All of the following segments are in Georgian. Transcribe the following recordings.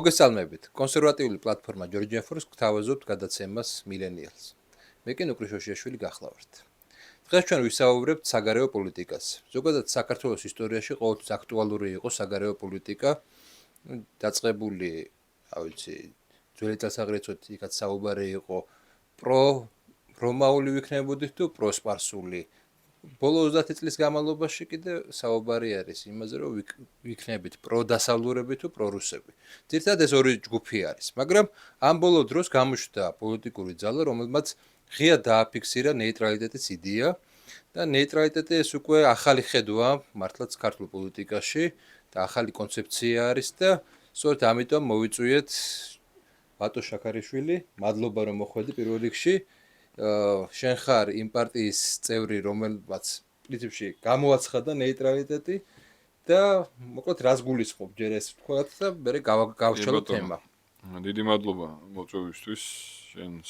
მოგესალმებით. კონსერვატიული პლატფორმა Georgia Force გთავაზობთ გადაცემას Millennials. მე კი ნუკლი შოშიაშვილი გახლავართ. დღეს ჩვენ ვისაუბრებთ საგარეო პოლიტიკაზე. ზოგადად საქართველოს ისტორიაში ყოველთვის აქტუალური იყო საგარეო პოლიტიკა, დაწყებული, ძველი წელსაღრიცხვით იქაც საუბარი იყო პრომაული ვიქნებოდით თუ პროსპარსული. ბოლო 30 წლის განმავლობაში კიდე საუბარი არის იმაზე, რომ ვიქნებით პროდასავლურები თუ პრორუსები. ძირითადად ეს ორი ჯგუფი არის, მაგრამ ამ ბოლო დროს გამოჩნდა პოლიტიკური ძალა, რომელმაც ღია დააფიქსირა ნეიტრალიტეტის იდეა და ნეიტრალიტეტი ეს უკვე ახალი ხედვა მართლაც ქართულ პოლიტიკაში და ახალი კონცეფცია არის და სწორედ ამიტომ მოვიწვიეთ ბატო შაქარიშვილი, მადლობა რომ მოხვედი პირველ რიგში. შენ ხარ იმ პარტიის წევრი, რომელმაც პრინციპში გამოაცხადა ნეიტრალიტეტი და მოკლედ რას გულისხმობ ჯერ ეს ვთქვათ და მე გავშალოთ თემა. დიდი მადლობა მოწვევისთვის შენს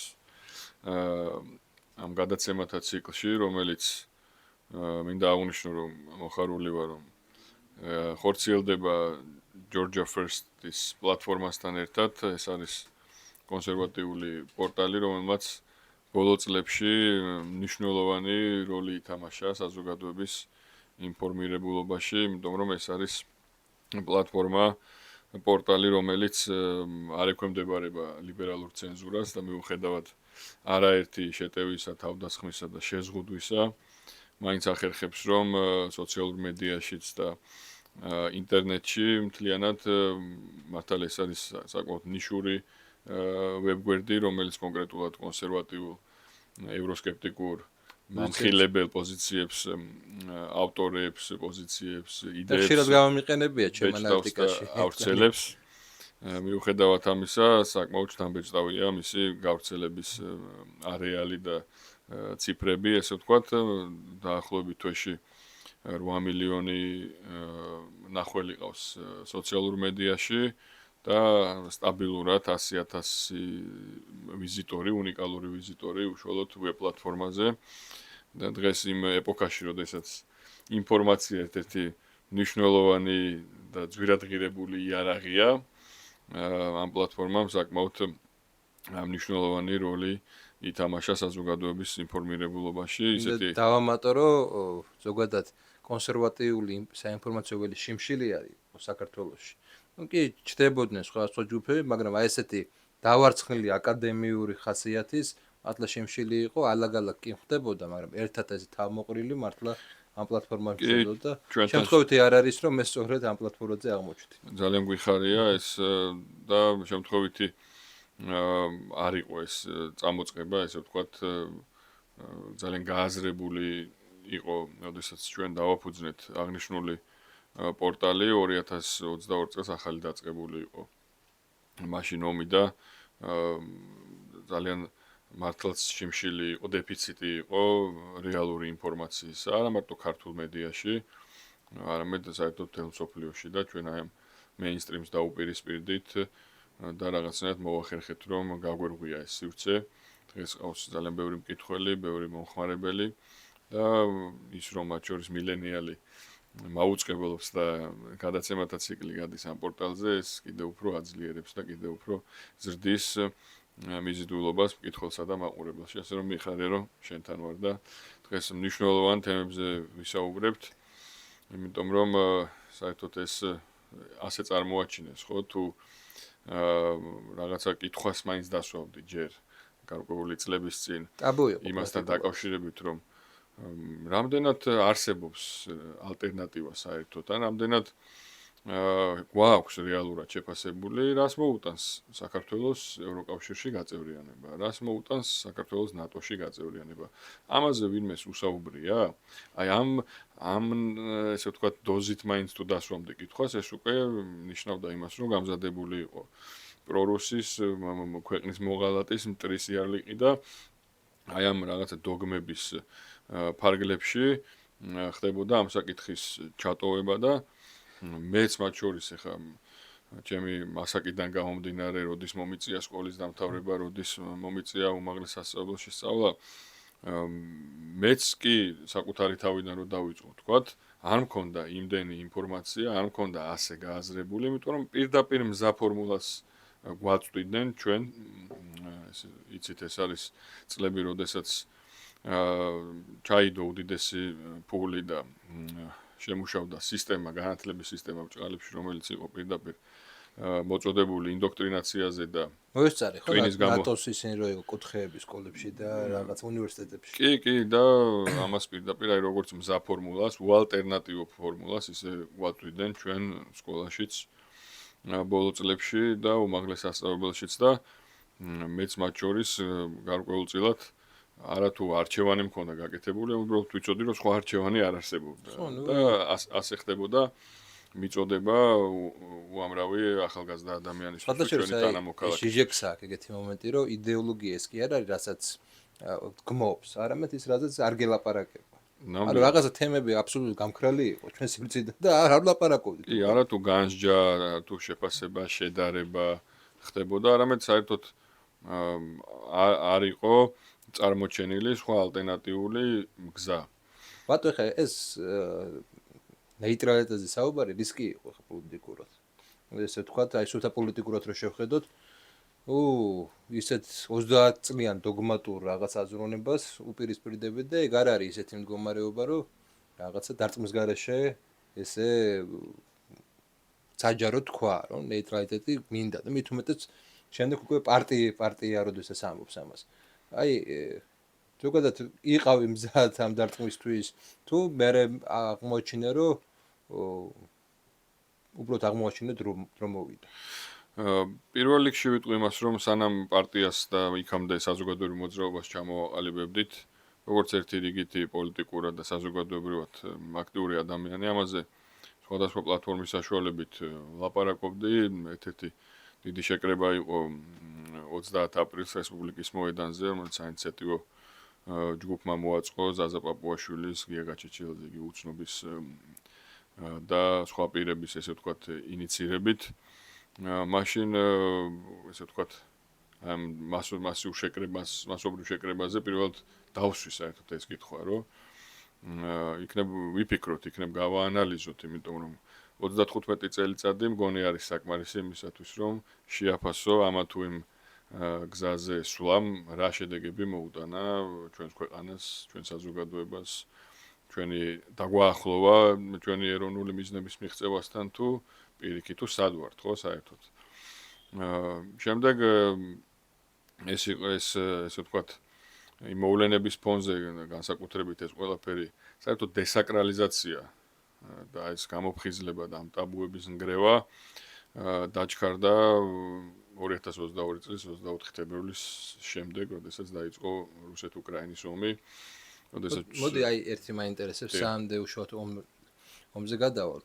ამ გადაცემათა ციკლში, რომელიც მინდა აღვნიშნო, რომ მოხარული ვარ, რომ ხორციელდება Georgia First-ის პლატფორმასთან ერთად. ეს არის კონსერვატიული პორტალი, რომელმაც ბოლო წლებში მნიშვნელოვანი როლი ითამაშა საზოგადოების ინფორმირებულობაში, იმიტომ რომ ეს არის პლატფორმა, პორტალი, რომელიც არ ექვემდებარება ლიბერალურ ცენზურას და მიუხედავად არაერთი შეტევისა, თავდასხმისა და შეზღუდვისა, მაინც ახერხებს, რომ სოციალურ მედიაშიც და ინტერნეტში მთლიანად მართალ ეს არის საკმაოდ ნიშური ვებგვერდი, რომელიც კონკრეტულად კონსერვატიულ, ევროსკეპტიკურ, მამხილებელ პოზიციებს, ავტორებს, პოზიციებს, იდეებს ხშირად გამომიყენებია ჩემ ანალიტიკაში. ავრცელებს. მიუხედავად ამისა, საკმაოდ შთამბეჭდავია მისი გავრცელების არეალი და ციფრები, ესე ვთქვათ, დაახლოებით თვეში 8 მილიონი ნახველი ყავს სოციალურ მედიაში და სტაბილურად 100,000 ვიზიტორი, უნიკალური ვიზიტორი უშუალოდ ვებ პლატფორმაზე. და დღეს იმ ეპოქაში, როდესაც ინფორმაცია ერთ-ერთი მნიშვნელოვანი და ძვირადღირებული იარაღია, ამ პლატფორმამ საკმაოდ მნიშვნელოვანი როლი ითამაშა საზოგადოების ინფორმირებულობაში. ისეთი დავამატო, რომ ზოგადად კონსერვატიული საინფორმაციო ველი შიმშილი არის საქართველოში. კი ჩდებოდნენ სხვა ჯგუფები, მაგრამ აი ესეთი დავარცხნილი აკადემიური ხასიათის მართლა შიმშილი იყო, ალაგ-ალაგ კი ხდებოდა, მაგრამ ერთად ეს თავმოყრილი მართლა ამ პლატფორმაში შედოდა. შემთხვევითი არ არის, რომ ეს სწორედ ამ პლატფორმაზე აღმოჩნდი. ძალიან გვიხარია ეს და შემთხვევითი არ იყო ეს წამოწყება, ესე ვთქვათ, ძალიან გააზრებული იყო, როდესაც ჩვენ დავაფუძნეთ აღნიშნული პორტალი 2022 წელს ახალი დაწყებული იყო. მაშინ ომი და ძალიან მართლაც შიმშილი იყო, დეფიციტი იყო რეალური ინფორმაციის, არა მარტო ქართულ მედიაში, არამედ საერთოდ მთელ მსოფლიოში და ჩვენ აი ამ მეინსტრიმს დაუპირისპირდით და რაღაცნაირად მოვახერხეთ, რომ გაგვერღვია ეს სივრცე. დღეს ყავს ძალიან ბევრი მკითხველი, ბევრი მომხმარებელი და ის რომ მათ შორის მილენიალი მაუწყებლობს და გადაცემათა ციკლი გადის ამ პორტალზე, ეს კიდევ უფრო აძლიერებს და კიდევ უფრო ზრდის მიზიდულობას მკითხველსა და მაყურებელში. ასე რომ მიხარია, რომ შენთან ვარ და დღეს მნიშვნელოვან თემებზე ვისაუბრებთ, იმიტომ რომ საერთოდ ეს ასე წარმოაჩინეს, ხო, თუ რაღაცა კითხვას მაინც დასვავდი ჯერ გარკვეული წლების წინ. იმასთან დაკავშირებით, რომ რამდენად არსებობს ალტერნატივა საერთოდ, ან რამდენად გვაქვს რეალურად შეფასებული, რას მოუტანს საქართველოს ევროკავშირში გაწევრიანება, რას მოუტანს საქართველოს ნატოში გაწევრიანება. ამაზე ვინმეს უსაუბრია? აი ამ ესე ვთქვათ, დოზით მაინც თუ დასვამდი კითხვას, ეს უკვე ნიშნავდა იმას, რომ გამზადებული იყო პრორუსის ქვეყნის მოღალატის მტრის იარლიყი და აი ამ რაღაცა დოგმების ფარგლებში ხდებოდა ამ საკითხის ჩატოვება და მეც მათ შორის ახლა ჩემი მასაკიდან გამომდინარე, როდის მომიწია სკოლის დამთავრება, როდის მომიწია უმაღლეს სასწავლებლში სწავლა, მეც კი საკუთარი თავიდან რომ დავიწყო, თქვათ, არ მქონდა იმდენი ინფორმაცია, არ მქონდა ასე გააზრებული, იმიტომ რომ პირდაპირ მზა ფორმულას გვაწვდიდნენ ჩვენ, იცით ეს არის წლები, როდესაც ჩაიდო უდიდესი ფული და შემუშავდა სისტემა, განათლების სისტემა ბჭყალებში, რომელიც იყო პირდაპირ მოწოდებული ინდოქტრინაციაზე და მოესწარი ხო ტვინის გამო ნატოს ისინი რო იყო კუთხეები სკოლებში და რაღაც უნივერსიტეტებში. კი და ამას პირდაპირ აი როგორც მზა ფორმულას, უალტერნატივო ფორმულას ისე გვაწვდიდნენ ჩვენ სკოლაშიც ბოლო წლებში და უმაღლეს სასწავლებელშიც და მეც მათ შორის გარკვეულწილად არათუ არჩევანი მქონდა გაკეთებული, უბრალოდ ვიცოდი რომ სხვა არჩევანი არ არსებობდა და ასე ხდებოდა მიწოდება უამრავი ახალგაზრდა ადამიანის ჩვენი თანამოქალაქე. ჟიჟექსა ეგეთი მომენტი რომ იდეოლოგია ეს კი არ არის რასაც გმობს, არამედ ის რასაც არ გელაპარაკება. ანუ რაღაცა თემები აბსოლუტურად გამქრალი იყო ჩვენ სივრციდან და არ ლაპარაკობდით. კი, არათუ განსჯა, თუ შეფასება, შედარება ხდებოდა, არამედ საერთოდ არ იყო წარმოჩენილი სხვა ალტერნატიული გზა. ბატონო, ხა ეს ნეიტრალიტეტზე საუბარი რისკი იყო ხა პოლიტიკურად. ესე თქვა, აი სულთა პოლიტიკურად რო შევხედოთ, ისეთ 30 წლიან დოგმატურ რაღაც აზროვნებას უპირისპირდებით და ეგ არ არის ისეთი მდგომარეობა, რომ რაღაცა დარწმის გარეშე ესე საჯარო თქვა, რომ ნეიტრალიტეტი მინდა და მით უმეტეს შემდეგ უკვე პარტია როდესაც ამბობს ამას. აი ზოგადად იყავი მზად ამ დარწმისთვის თუ მე აღმოჩინე რომ უბრალოდ აღმოჩინე რომ მოვიდა. პირველ რიგში ვიტყვი იმას, რომ სანამ პარტიას და იქამდე საზოგადოებრივ მოძრაობას ჩამოაყალიბებდით, როგორც ერთი რიგითი პოლიტიკურად და საზოგადოებრივად აქტიური ადამიანი, ამაზე სხვადასხვა პლატფორმის საშუალებით ლაპარაკობდი. ერთ-ერთი დიდი შეკრება იყო 30 აპრილს რესპუბლიკის მოედანზე, რომელიც საინიციატივო ჯგუფმა მოაწყო ზაზა პაპუაშვილის, გია გაჩეჩილაძე, უცნობის და სხვა პირების ესე ვთქვათ ინიცირებით. მაშინ ესე ვთქვათ მასობრივ შეკრებაზე პირველად დავსვი საერთოდ ეს კითხვა, რომ იქნებ გავაანალიზოთ, იმიტომ რომ 35 წელიწადი მგონი არის საკმარისი იმისათვის, რომ შეაფასო ამა თუ იმ გზაზე სვლამ რა შედეგები მოუტანა ჩვენს ქვეყანას, ჩვენ საზოგადოებას, ჩვენი დაგვაახლოვა ჩვენი ეროვნული მიზნების მიღწევასთან თუ პირიქით თუ სად ვართ, ხო, საერთოდ. შემდეგ ეს იყო ესე ვთქვათ იმ მოვლენების ფონზე განსაკუთრებით ეს ყველაფერი საერთოდ დესაკრალიზაცია და ეს გამოფხიზლება და ამ ტაბუების ნგრევა დაჩქარდა 2022 წლის 24 თებერვლის შემდეგ, როდესაც დაიწყო რუსეთ-უკრაინის ომი. მოდი აი ერთი მაინტერესებს სამდე უშუალოდ ომზე გადავალ.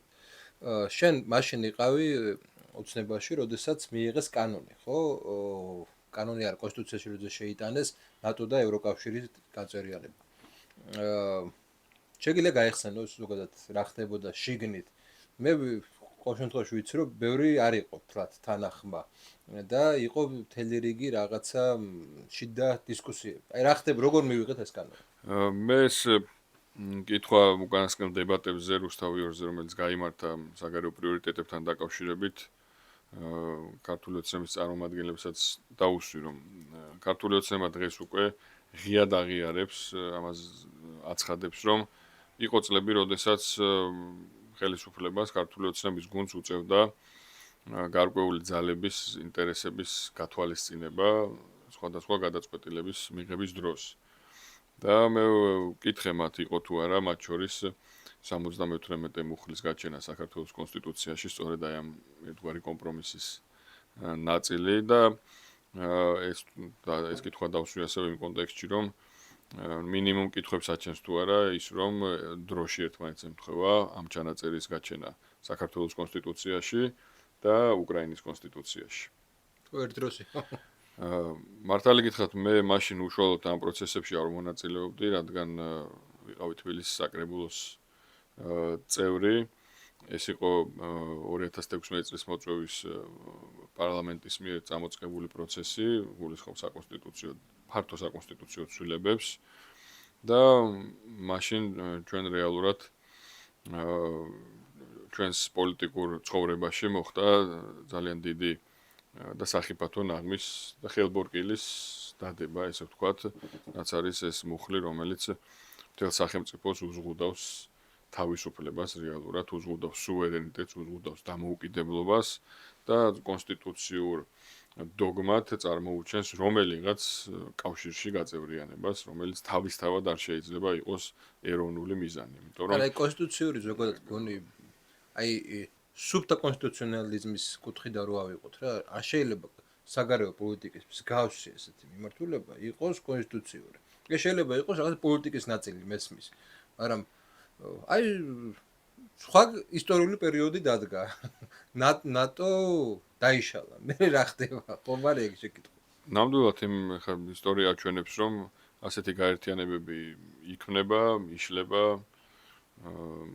შენ მაშინ იყავი ოცნებაში, როდესაც მიიღეს კანონი, ხო? კანონი არ კონსტიტუციაში როცა შეიტანეს ნატო და ევროკავშირის გაწერიანება. შეგიძლია გაიხსენო ზოგადად რა ხდებოდა შიგნით. მე ყოველ შემთხვევაში ვიცი, რომ ბევრი არ იყო თლათ თანახმა და იყო მთელი რიგი რაღაცა შიდა დისკუსიები. აი რა ხდება, როგორ მივიღეთ ეს კანონი? მე ეს კითხვა უკანასკნელ დებატებზე რუსთავი 2-ზე, რომელიც გაიმართა საგარეო პრიორიტეტებთან დაკავშირებით, ქართული ოცნების წარმომადგენლებსაც დაუსვი, რომ ქართული ოცნება დღეს უკვე ღიად აღიარებს, ამას აცხადებს, რომ იყო წლები, როდესაც ხელისუფლებას ქართული ოცნების გუნდს უწევდა გარკვეული ძალების ინტერესების გათვალისწინება სხვადასხვა გადაწყვეტილების მიღების დროს. და მე ვკითხე მათ იყო თუ არა მათ შორის 78 მუხლის გაჩენა საქართველოს კონსტიტუციაში, სწორედ აი ამ ერთგვარი კომპრომისის ნაწილი და ეს კითხვა დავსვი ასევე იმ კონტექსტში, რომ მინიმუმ კითხვებს აჩენს თუ არა ის, რომ დროში ერთმანეთს ემთხვევა ამ ჩანაწერის გაჩენა საქართველოს კონსტიტუციაში და უკრაინის კონსტიტუციაში. ერთ დროში. მართალი გითხრათ, მე მაშინ უშუალოდ ამ პროცესებში არ მონაწილეობდი, რადგან ვიყავი თბილისის საკრებულოს წევრი. ეს იყო 2016 წლის მოწვევის პარლამენტის მიერ წამოწყებული პროცესი, გულისხმობს საკონსტიტუციო, ფართო საკონსტიტუციო ცვლილებებს და მაშინ ჩვენ რეალურად ჩვენს პოლიტიკურ ცხოვრებაში მოხდა ძალიან დიდი და სახიფათო ნაღმის და ხელბორკილის დადება, ესე ვთქვათ, რაც არის ეს მუხლი, რომელიც მთელ სახელმწიფოს უზღუდავს თავისუფლებას რეალურად, უზღუდავს სუვერენიტეტს, უზღუდავს დამოუკიდებლობას და კონსტიტუციურ დოგმად წარმოუჩენს რომელიღაც კავშირში გაწევრიანებას, რომელიც თავისთავად არ შეიძლება იყოს ეროვნული მიზანი. იმიტომ რომ აი კონსტიტუციური ზოგადად გონი აი სუბტა კონსტიტუციონალიზმის კუთხიდან რო ავიღოთ რა, არ შეიძლება საგარეო პოლიტიკის მსგავსი ესეთი მიმართულება იყოს კონსტიტუციური. ეს შეიძლება იყოს რაღაც პოლიტიკის ნაწილი მესმის, მაგრამ აი სხვა ისტორიული პერიოდი დადგა. ნატო დაიშალა. მე რა ხდება? ხომ არ ეგ შეკითხვა. ნამდვილად იმ ხა ისტორია აჩვენებს, რომ ასეთი გაერთიანებები იქმნება, იშლება,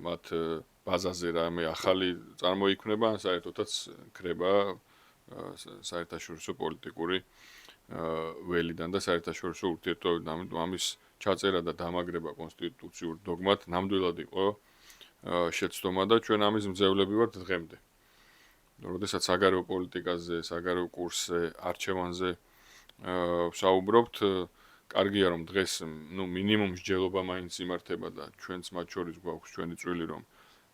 მათ ბაზაზე რამე ახალი წარმოიქმნება, ან საერთოდაც ქრება საერთაშორისო პოლიტიკური ველიდან და საერთაშორისო ურთიერთობებიდან. ამის ჩაწერა და დამაგრება კონსტიტუციურ დოგმად ნამდვილად იყო შეცდომა და ჩვენ ამის მძევლები ვართ დღემდე. როდესაც საგარეო პოლიტიკაზე, საგარეო კურსზე, არჩევანზე ვსაუბრობთ, კარგია რომ დღეს მინიმუმ მსჯელობა მაინც იმართება და ჩვენც მათ შორის გვაქვს ჩვენი წვლილი რომ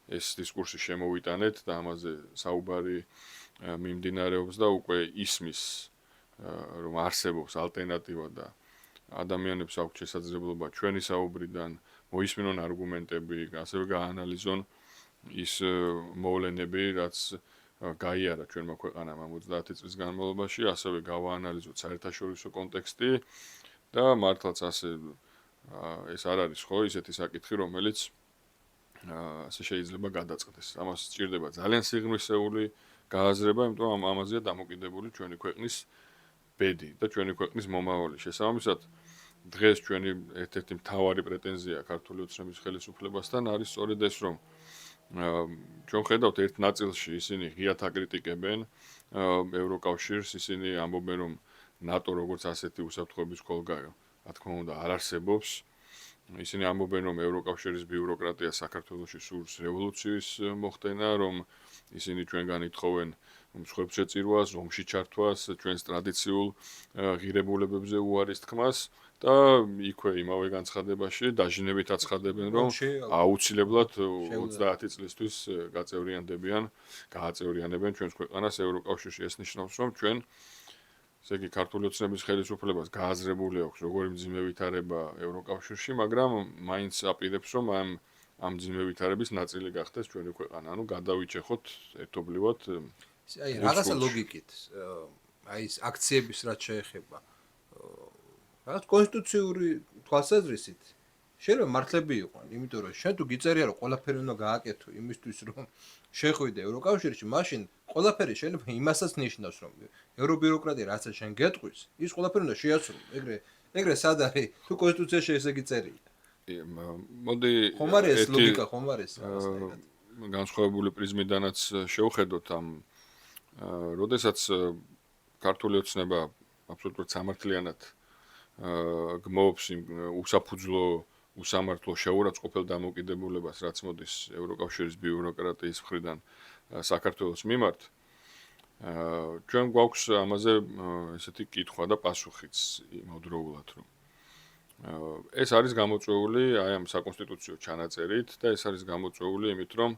ეს დისკურსი შემოვიტანეთ და ამაზე საუბარი მიმდინარეობს და უკვე ისმის რომ არსებობს ალტერნატივა და ადამიანებს აქვთ შესაძლებლობა ჩვენი საუბრიდან მოისმინონ არგუმენტები, ასევე გაანალიზონ ის მოვლენები, რაც გაიარა ჩვენმა ქვეყანამ 50 წლის განმავლობაში, ასევე გავაანალიზოთ საერთაშორისო კონტექსტი და მართლაც ასე ეს არ არის ხო ისეთი საკითხი, რომელიც ასე შეიძლება გადაწყდეს. ამას სჭირდება ძალიან სიღრმისეული გააზრება, იმიტომ რომ ამაზეა დამოკიდებული ჩვენი ქვეყნის ბედი და ჩვენი ქვეყნის მომავალი. შესაბამისად, დღეს ჩვენი ერთ-ერთი მთავარი პრეტენზია ქართული ოცნების ხელისუფლებასთან არის სწორედ ეს, რომ ჩვენ ხედავთ ერთ ნაწილში ისინი ღიად აკრიტიკებენ ევროკავშირს, ისინი ამბობენ, რომ ნატო როგორც ასეთი უსაფრთხოების ხოლგა, რა თქმა უნდა, არ არსებობს. ისინი ამბობენ, რომ ევროკავშირის ბიუროკრატია საქართველოში სურს რევოლუციის მოხდენა, რომ ისინი ჩვენგან ითხოვენ მსხვერპლ შეწირვას, ომში ჩართვას, ჩვენს ტრადიციულ ღირებულებებზე უარის თქმას და იქვე იმავე განცხადებაში დაჟინებით აცხადებენ, რომ აუცილებლად 30 წლისთვის გააწევრიანებენ ჩვენს ქვეყანას ევროკავშირში. ეს ნიშნავს, რომ ჩვენ ესე იგი ქართული ოცნების ხელისუფლებას გააზრებული აქვს როგორი მძიმე ვითარება ევროკავშირში, მაგრამ მაინც აპირებს, რომ ამ მძიმე ვითარების ნაწილი გახდეს ჩვენი ქვეყანა. ანუ გადავიჭეხოთ ერთობლივად აი რაღაცა ლოგიკით, აი ეს აქციების რაც შეეხება რაღაც კონსტიტუციური თვალსაზრისით შეიძლება მართლები იყვნენ, იმიტომ რომ შენ თუ გიწერია რომ ყველაფერი უნდა გააკეთო იმისთვის რომ შეხვიდე ევროკავშირში, მაშინ ყველაფერი შეიძლება იმასაც ნიშნავს რომ ევრობიუროკრატია რაცა შენ გეტყვის, ის ყველაფერი უნდა შეასრულო. ეგრე სად არის თუ კონსტიტუციაში ესე გიწერია. მოდი ხომ არის ეს ლოგიკა, ხომ არის რაღაცნაირად განსხვავებული პრიზმიდანაც შევხედოთ ამ როდესაც ქართული ოცნება აბსოლუტურად სამართლიანად გმობს იმ უსაფუძვლო უსამართლო შეურაცხყოფელ დამოუკიდებლობას, რაც მოდის ევროკავშირის ბიუროკრატიის მხრიდან საქართველოს მიმართ, ჩვენ გვაქვს ამაზე ესეთი კითხვა და პასუხიც იმავდროულად, რომ ეს არის გამოწვეული აი ამ საკონსტიტუციო ჩანაწერით და ეს არის გამოწვეული იმით, რომ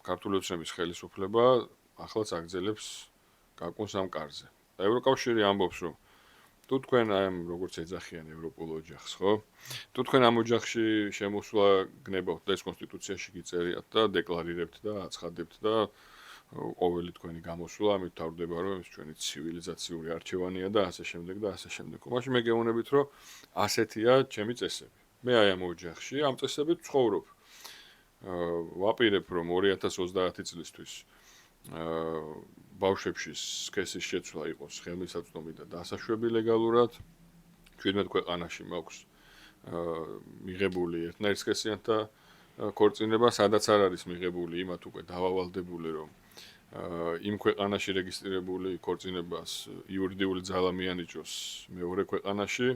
ქართული ოცნების ხელისუფლება ახლაც აგრძელებს გაკვეთს ამ კარზე. და ევროკავშირი ამბობს, რომ თუ თქვენ აი ამ როგორც ეძახიან ევროპულ ოჯახს, ხო? თუ თქვენ ამ ოჯახში შემოსვლა გნებავთ და ეს კონსტიტუციაში გიწერიათ და დეკლარირებთ და აცხადებთ და ყოველი თქვენი გამოსვლა ამით თავდება, რომ ეს ჩვენი ცივილიზაციური არჩევანია და ასე შემდეგ და ასე შემდეგ. მაშინ მე გეუბნებით, რომ ასეთია ჩემი წესები. მე აი ამ ოჯახში ამ წესებით ვცხოვრობ. ვაპირებ, რომ 2030 წლისთვის ბავშვებში სქესის შეცვლა იყოს ხელმისაწვდომი და დასაშვები ლეგალურად. 17 ქვეყანაში მაქვს მიღებული ერთნაირსქესიანთა ქორწინება, სადაც არ არის მიღებული, იმათ უკვე დავავალდებული, რომ იმ ქვეყანაში რეგისტრირებული ქორწინებას იურიდიული ძალა მიანიჭოს მეორე ქვეყანაში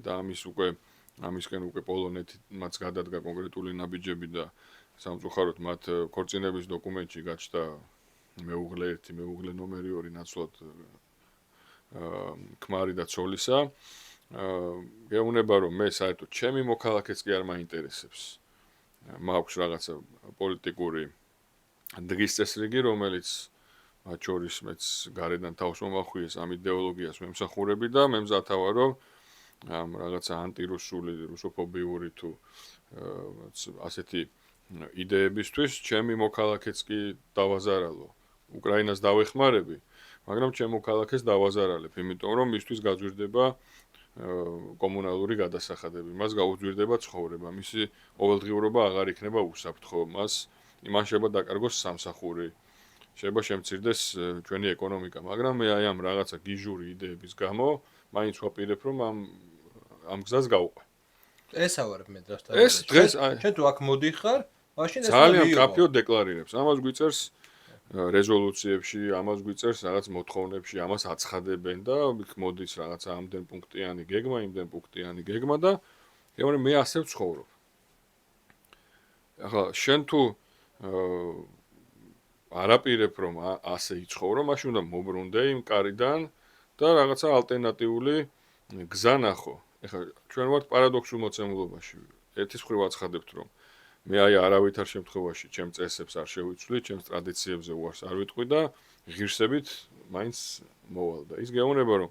და ამის უკვე ამისკენ უკვე პოლონეთი მათ გადადგა კონკრეტული ნაბიჯები და სამწუხაროდ მათ ქორწინების დოკუმენტში გაჩნდა მეუღლე 1, მეუღლე ნომერი 2 ნაცვლად ქმარი და ცოლისა. გეუბნება რომ მე საერთოდ ჩემი მოქალაქეც კი არ მაინტერესებს. მაქვს რაღაცა პოლიტიკური დღის წესრიგი, რომელიც მათ შორის მეც გარედან თავს მომახვიეს ამ იდეოლოგიას მემსახურები და მე მზათავარ რომ ამ რაღაცა ანტირუსული, რუსოფობიური თუ ასეთი იდეებისთვის ჩემი მოქალაქეც კი დავაზარალო. უკრაინას დავეხმარები, მაგრამ ჩემ მოქალაქეს დავაზარალებ, იმიტომ რომ მისთვის გაძვირდება კომუნალური გადასახადები, მას გაუძვირდება ცხოვრება, მისი ყოველდღიურობა აღარ იქნება უსაფრთხო, მას იმან შეიძლება დაკარგოს სამსახური, შეიძლება შემცირდეს ჩვენი ეკონომიკა, მაგრამ მე აი ამ რაღაცა გიჟური იდეების გამო მაინც ვაპირებ რომ ამ გზას გავყვე. ესავარ მე დღესთან. ეს დღეს შენ თუ აქ მოდიხარ, მაშინ ეს ძალიან კაფეო დეკლარირებს. ამას გვიწერს რეზოლუციებში, ამას გვიწერს რაღაც მოთხოვნებში, ამას აცხადებენ და მოდის რაღაცა ამდენ პუნქტიანი გეგმა, იმდენ პუნქტიანი გეგმა და მე მე ასე ვცხოვრობ. ახლა შენ თუ არაპირებ რომ ასე იცხოვრო, მაშინ უნდა მობრუნდე იმ კარიდან და რაღაცა ალტერნატიული გზა ნახო. ახლა ჩვენ ვართ პარადოქსულ მოცემულობაში. ერთის მხრივ აცხადებთ რომ მე აი არავითარ შემთხვევაში ჩემ წესებს არ შევიცვლი, ჩემს ტრადიციებზე უარს არ ვიტყვი და ღირსებით მაინც მოვალ და ის გეუბნება რომ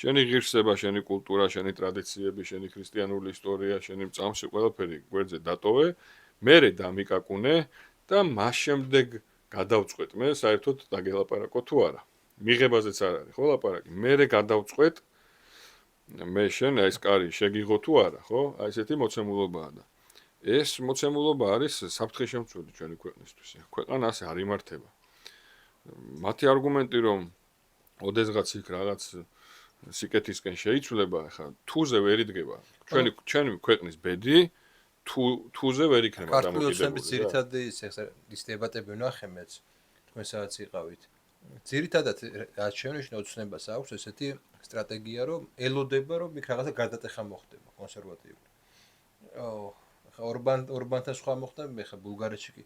შენი ღირსება, შენი კულტურა, შენი ტრადიციები, შენი ქრისტიანული ისტორია, შენი წამსი ყველაფერი გვერდზე დატოვე, მერე დამიკაკუნე და მას შემდეგ გადავწყვეტ მე საერთოდ დაგელაპარაკო თუ არა. მიღებაზეც არ არის, ხო ლაპარაკი, მერე გადავწყვეტ მე შენ აი ეს კარი შეგიღო თუ არა, ხო? აი ესეთი მოცემულობაა და ეს მოცემულობა არის საფრთხე შემცველი ჩვენი ქვეყნისთვის. ქვეყანა ასე არ იმართება. მათი არგუმენტი რომ ოდესღაც იქ რაღაც სიკეთისკენ შეიცვლება, ახლა თუზე ვერ იდგება. ჩვენი ქვეყნის ბედი თუზე ვერ იქნება დამოკიდებული. ქართული ძირითადი ის დებატები ვნახე მეც თქვენ სადაც იყავით. ძირითადად რაც შეუნიშნე ოცნებას აქვს ესეთი სტრატეგია რომ ელოდება რომ იქ რაღაცა გადატეხა მოხდება კონსერვატიული. ორბანთან სხვა მოხდა მე ხა ბულგარეთში კი.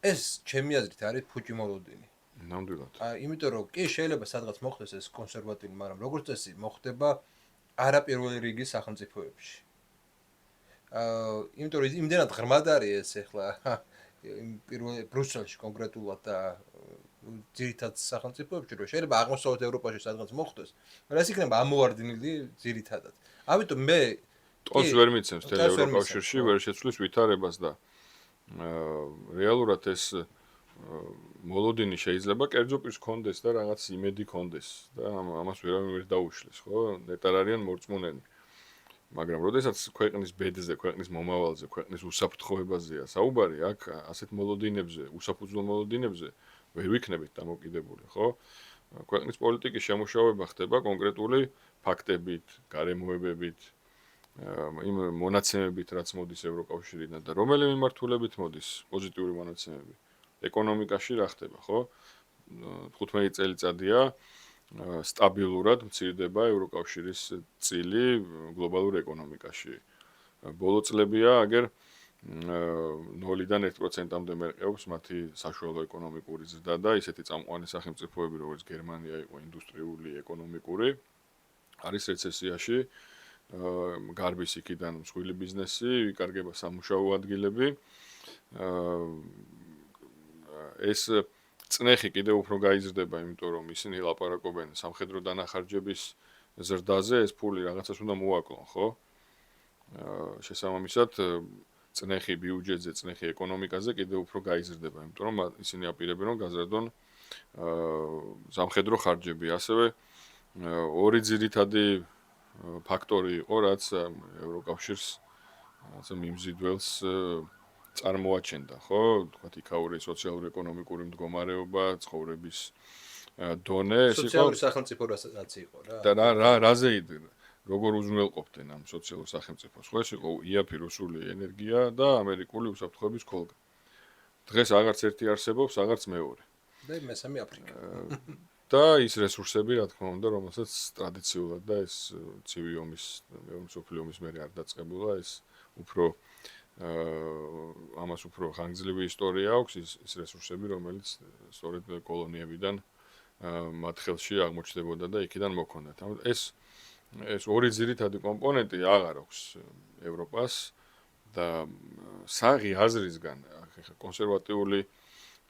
ეს ჩემი აზრით არის ფუჭი მოლოდინი. ნამდვილად. იმიტომ რომ კი შეიძლება სადღაც მოხდეს ეს კონსერვატიული, მაგრამ როგორც წესი მოხდება არაპირველი რიგის სახელმწიფოებში. იმიტომ რომ იმდენად ღრმად არის ეს ახლა პირველ ბრუსელში კონკრეტულად და ძირითად სახელმწიფოებში რომ შეიძლება აღმოსავლეთ ევროპაში სადღაც მოხდეს, მაგრამ ეს იქნება ამოვარდნილი ძირითადად. ამიტომ მე ტონს ვერ მიცემს თელ ევროკავშირში, ვერ შეცვლის ვითარებას და რეალურად ეს მოლოდინი შეიძლება კერძო პირს კონდეს და რაღაც იმედი კონდეს და ამას ვერავინ ვერ დაუშლის, ხო? ნეტარ არიან მორწმუნენი. მაგრამ როდესაც ქვეყნის ბედზე, ქვეყნის მომავალზე, ქვეყნის უსაფრთხოებაზეა საუბარი, აქ ასეთ მოლოდინებზე, უსაფუძვლო მოლოდინებზე ვერ ვიქნებით დამოკიდებული, ხო? ქვეყნის პოლიტიკის შემუშავება ხდება კონკრეტული ფაქტებით, გარემოებებით, იმ მონაცემებით, რაც მოდის ევროკავშირიდან და რომელი მიმართულებით მოდის პოზიტიური მონაცემები. ეკონომიკაში რა ხდება, ხო? 15 წელიწადია სტაბილურად მცირდება ევროკავშირის წილი გლობალურ ეკონომიკაში. ბოლო წლებია აგერ 0-დან 1%-მდე მერყეობს მათი საშუალო ეკონომიკური ზრდა და ისეთი წამყვანი სახელმწიფოები როგორც გერმანია იყო ინდუსტრიული, ეკონომიკური არის რეცესიაში. გარბის იქიდან მსხვილი ბიზნესი, იკარგება სამუშაო ადგილები. ეს წნეხი კიდევ უფრო გაიზრდება, იმიტომ რომ ისინი ლაპარაკობენ სამხედრო დანახარჯების ზრდაზე, ეს ფული რაღაცას უნდა მოაკლონ, ხო? შესაბამისად, წნეხი ბიუჯეტზე, წნეხი ეკონომიკაზე კიდევ უფრო გაიზრდება, იმიტომ რომ ისინი აპირებენ რომ გაზრდონ სამხედრო ხარჯები. ასევე ორი ძირითადი ფაქტორი იყო, რაც ევროკავშირს რაღაცა მიმზიდველს წარმოაჩენდა, ხო? თქვათ იქაური სოციალურ-ეკონომიკური მდგომარეობა, ცხოვრების დონე, ეს იყო სოციალური სახელმწიფო რაც იყო რა. და რაზე როგორ უზრუნველყოფდნენ ამ სოციალურ სახელმწიფოს, ხო? ეს იყო იაფი რუსული ენერგია და ამერიკული უსაფრთხოების ქოლგა. დღეს აღარც ერთი არსებობს, აღარც მეორე. და მესამე აფრიკა. და ის რესურსები, რა თქმა უნდა, რომელსაც ტრადიციულად და ეს ცივი ომის, მეორე მსოფლიო ომის მერე არ დაწყებულა, ეს უფრო ამას უფრო ხანგრძლივი ისტორია აქვს, ის რესურსები, რომელიც სწორედ კოლონიებიდან მათ ხელში აღმოჩნდებოდა და იქიდან მოქონდათ. ეს ორი ძირითადი კომპონენტი აღარ აქვს ევროპას და საღი აზრისგან, ახლა კონსერვატიული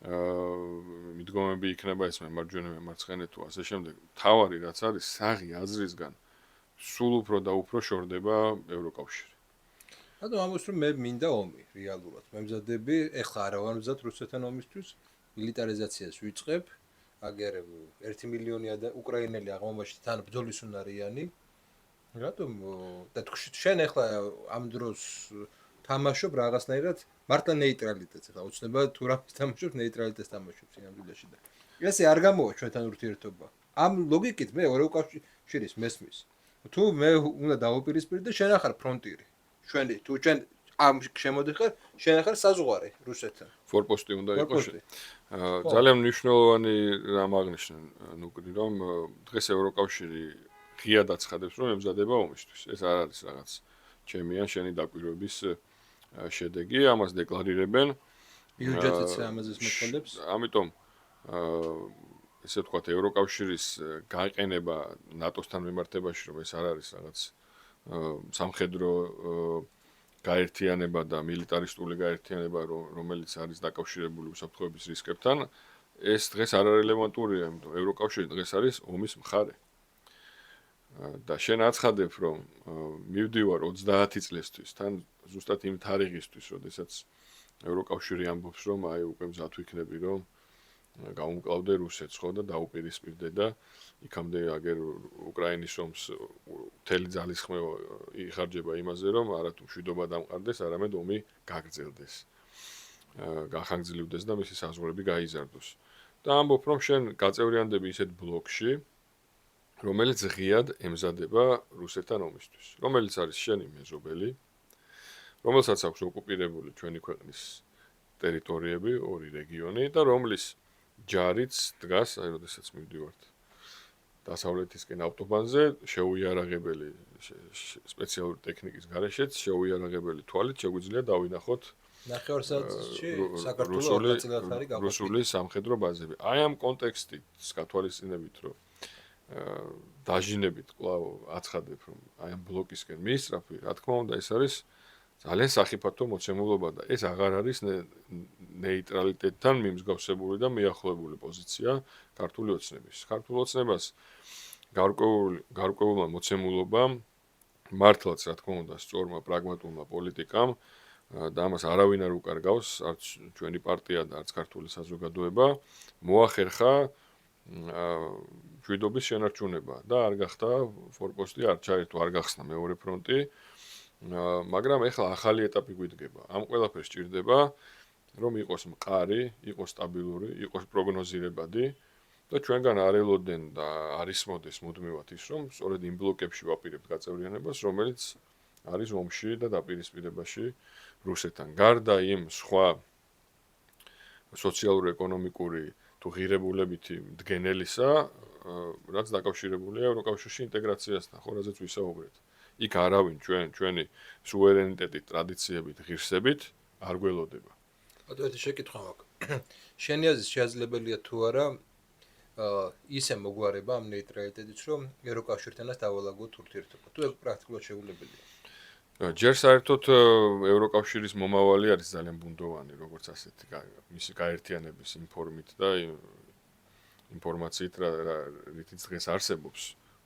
მიდგომები იქნება ეს მემარჯვენე მემარცხენე თუ ასე შემდეგ. თავარი რაც არის საღი აზრისგან სულ უფრო და უფრო შორდება ევროკავშირი. რატომ ამას რომ მე მინდა ომი რეალურად. მე მზადები, ეხლა არა ვარ მზად რუსეთთან ომისთვის, მილიტარიზაციას ვიწყებ, აგერ 1 მილიონი უკრაინელი აღმომაჩნდა თან ბრძოლის უნარიანი. რატომ და შენ ეხლა ამ დროს თამაშობ რაღაცნაირად მართლა ნეიტრალიტეტს, ეხლა უცნობა თუ რამის თამაშობ ნეიტრალიტეტს თამაშობ სინამდვილეში და ესე არ გამოვა ჩვენთან ურთიერთობა. ამ ლოგიკით მე ევროკავშირის მესმის. თუ მე უნდა დავუპირისპირო და შენ ახარ ფრონტირი. თუ ჩვენ ამ შემოდიხარ, შენ ახარ საზღვარი რუსეთთან. ფორპოსტი უნდა იყოს. ძალიან მნიშვნელოვანი რამ აღნიშნე, ნუკრი, რომ დღეს ევროკავშირი ღიად აცხადებს, რომ ემზადება ომისთვის. ეს არ არის რაღაც ჩემი ან შენი დაკვირვების შედეგი, ამას დეკლარირებენ. ბიუჯეტიც ამაზე მოქმედებს. ამიტომ ესე ვთქვათ, ევროკავშირის გაყენება ნატოსთან მიმართებაში, რომ ეს არ არის რაღაც სამხედრო გაერთიანება და მილიტარისტული გაერთიანება, რომელიც არის დაკავშირებული უსაფრთხოების რისკებთან, ეს დღეს არ არელევანტურია, იმიტომ ევროკავშირი დღეს არის ომის მხარე. და შენ აცხადებ, რომ მივდივარ 30 წლისთვის, თან ზუსტად იმ თარიღისთვის, როდესაც ევროკავშირი ამბობს, რომ აი უკვე მზად ვიქნები, რომ გაუმკლავდე რუსეთს, ხო და დაუპირისპირდე და იქამდე აგერ უკრაინის ომს მთელი ძალისხმევა იხარჯება იმაზე, რომ არათუ მშვიდობა დამყარდეს, არამედ ომი გაგრძელდეს. გახანგრძლივდეს და მისი საზღვრები გაიზარდოს. და ამბობ, რომ შენ გაწევრიანდები ისეთ ბლოკში, რომელიც ღიად ემზადება რუსეთთან ომისთვის, რომელიც არის შენი მეზობელი, რომელსაც აქვს ოკუპირებული ჩვენი ქვეყნის ტერიტორიები, ორი რეგიონი და რომლის ჯარიც დგას, აი როდესაც მივდივართ დასავლეთისკენ ავტობანზე, შეუიარაღებელი სპეციალური ტექნიკის გარეშეც, შეუიარაღებელი თვალით შეგვიძლია დავინახოთ ნახევარსაათში საქართველოს ნაწილად არის გაყოფილი. რუსული სამხედრო ბაზები. აი ამ კონტექსტით გათვალისწინებით, რომ დაჟინებით კვლავ აცხადებ, რომ აი ამ ბლოკისკენ მიისწრაფი, რა თქმა უნდა, ეს არის ძალიან სახიფათო მოცემულობა და ეს აღარ არის ნეიტრალიტეტთან მიმსგავსებული და მიახლოებული პოზიცია ქართული ოცნების. ქართულ ოცნებას გარკვეულმა მოცემულობამ, მართლაც რა თქმა უნდა, სწორმა პრაგმატულმა პოლიტიკამ და ამას არავინ არ უკარგავს, არც ჩვენი პარტია და არც ქართული საზოგადოება, მოახერხა მშვიდობის შენარჩუნება და არ გახდა ფორპოსტი, არ ჩაერთო, არ გახსნა მეორე ფრონტი. მაგრამ ეხლა ახალი ეტაპი გვიდგება. ამ ყველაფერს სჭირდება, რომ იყოს მყარი, იყოს სტაბილური, იყოს პროგნოზირებადი და ჩვენგან არ ელოდენ და არ ისმოდეს მუდმივად ის, რომ სწორედ იმ ბლოკებში ვაპირებთ გაწევრიანებას, რომელიც არის ომში და დაპირისპირებაში რუსეთთან. გარდა იმ სხვა სოციალურ-ეკონომიკური თუ ღირებულებითი მდგენელისა, რაც დაკავშირებულია ევროკავშირში ინტეგრაციასთან, ხო, რაზეც ვისაუბრეთ. იქ არავინ ჩვენი სუვერენიტეტით, ტრადიციებით, ღირსებით არ გველოდება. ბატონო, ერთი შეკითხვა მაქვს. შენი აზრით შესაძლებელია თუ არა ისე მოგვარება ამ ნეიტრალიტეტით, რომ ევროკავშირთანაც დავალაგოთ ურთიერთობა. თუ ეგ პრაქტიკულად შეუძლებელია? ჯერ საერთოდ ევროკავშირის მომავალი არის ძალიან ბუნდოვანი, როგორც ასეთი მისი გაერთიანების ინფორმით და ინფორმაციით, რითიც დღეს არსებობს,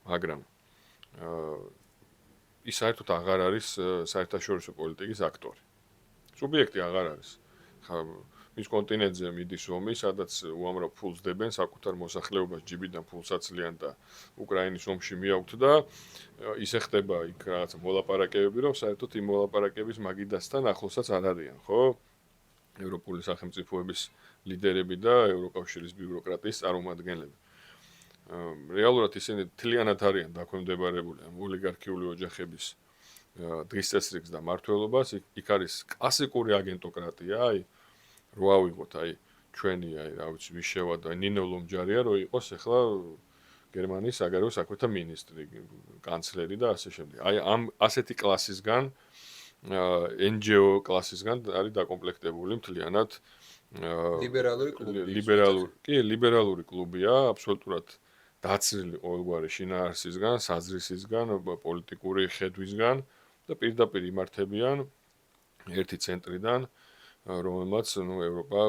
მაგრამ ის საერთოდ აღარ არის საერთაშორისო პოლიტიკის აქტორი. სუბიექტი აღარ არის. მის კონტინენტზე მიდის ომი, სადაც უამრავ ფულს დებენ, საკუთარ მოსახლეობას ჯიბიდან ფულს აცლიან და უკრაინის ომში მიაუთ და ისე ხდება იქ რაღაცა მოლაპარაკებები, რომ საერთოდ იმ მოლაპარაკების მაგიდასთან ახლოსაც არ არიან, ხო? ევროპული სახელმწიფოების ლიდერები და ევროკავშირის ბიუროკრატიის წარმომადგენლები. რეალურად ისინი მთლიანად არიან დაქვემდებარებული ამ ოლიგარქიული ოჯახების დღის წესრიგს და მმართველობას. იქ არის კლასიკური აგენტოკრატია, აი რო ავიღოთ, აი ჩვენი აი რა ვიცი ვის შევადო ნინო ლომჯარია რომ იყოს ახლა გერმანიის საგარეო საქმეთა მინისტრი, კანცლერი და ასე შემდეგ. აი ამ ასეთი კლასისგან NGO კლასისგან არის დაკომპლექტებული მთლიანად ლიბერალური კლუბი. ლიბერალური კლუბია, აბსოლუტურად დაცლილი ყოველგვარი შინაარსისგან, საზრისისგან, პოლიტიკური ხედვისგან და პირდაპირ იმართებიან ერთი ცენტრიდან, რომელმაც ევროპა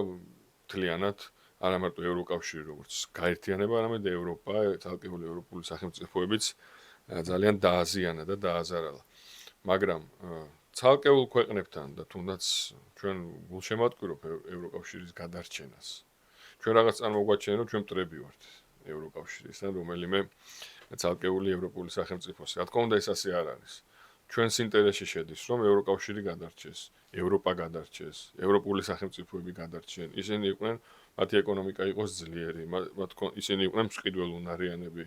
მთლიანად არა მარტო ევროკავშირი როგორც გაერთიანება, არამედ ევროპა, ცალკეული ევროპული სახელმწიფოებიც ძალიან დააზიანა და დააზარალა. მაგრამ ცალკეულ ქვეყნებთან და თუნდაც ჩვენ გულშემატკივრობ ევროკავშირის გადარჩენას. ჩვენ რაღაც წარმოგვაჩენთ, რომ ჩვენ მტრები ვართ ევროკავშირისთან, რომელიმე ცალკეული ევროპული სახელმწიფოს. რა თქმა უნდა, ეს ასე არ არის. ჩვენს ინტერესში შედის, რომ ევროკავშირი გადარჩეს, ევროპა გადარჩეს, ევროპული სახელმწიფოები გადარჩენ. ისინი იყვნენ, მათი ეკონომიკა იყოს ძლიერი, ისინი იყვნენ მსყიდველუნარიანები.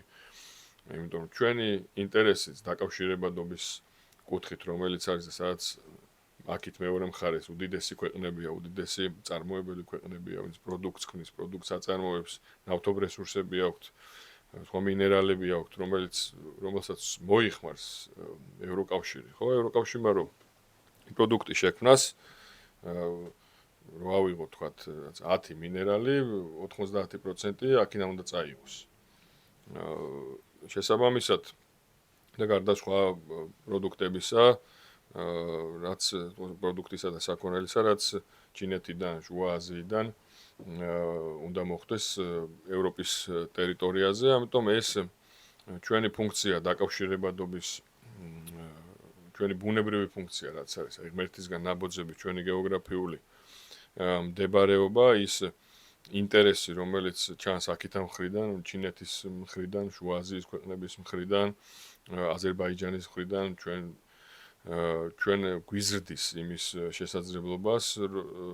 იმიტომ რომ ჩვენი ინტერესიც დაკავშირებადობის კუთხით, რომელიც არის და სადაც აქეთ მეორე მხარეს უდიდესი ქვეყნებია, უდიდესი წარმოებელი ქვეყნებია, ვინც პროდუქტს ქმნის, პროდუქტს აწარმოებს, ნავთობ რესურსები აქვთ, სხვა მინერალები აქვთ, რომელსაც მოიხმარს ევროკავშირი, ხო? ევროკავშირმა რომ პროდუქტი შექმნას, რო ავიღო თქვათ 10 მინერალი, 90% აქედან უნდა წაიღოს. შესაბამისად და გარდა სხვა პროდუქტებისა, რაც პროდუქტისა და საქონელისა, რაც ჩინეთიდან, შუა აზიიდან უნდა მოხდეს ევროპის ტერიტორიაზე, ამიტომ ეს ჩვენი ფუნქცია დაკავშირებადობის ჩვენი ბუნებრივი ფუნქცია რაც არის, აი ღმერთისგან ნაბოძები ჩვენი გეოგრაფიული მდებარეობა, ის ინტერესი, რომელიც ჩანს აქეთან მხრიდან, ჩინეთის მხრიდან, შუა აზიის ქვეყნების მხრიდან, აზერბაიჯანის მხრიდან, ჩვენ გვიზრდის იმის შესაძლებლობას,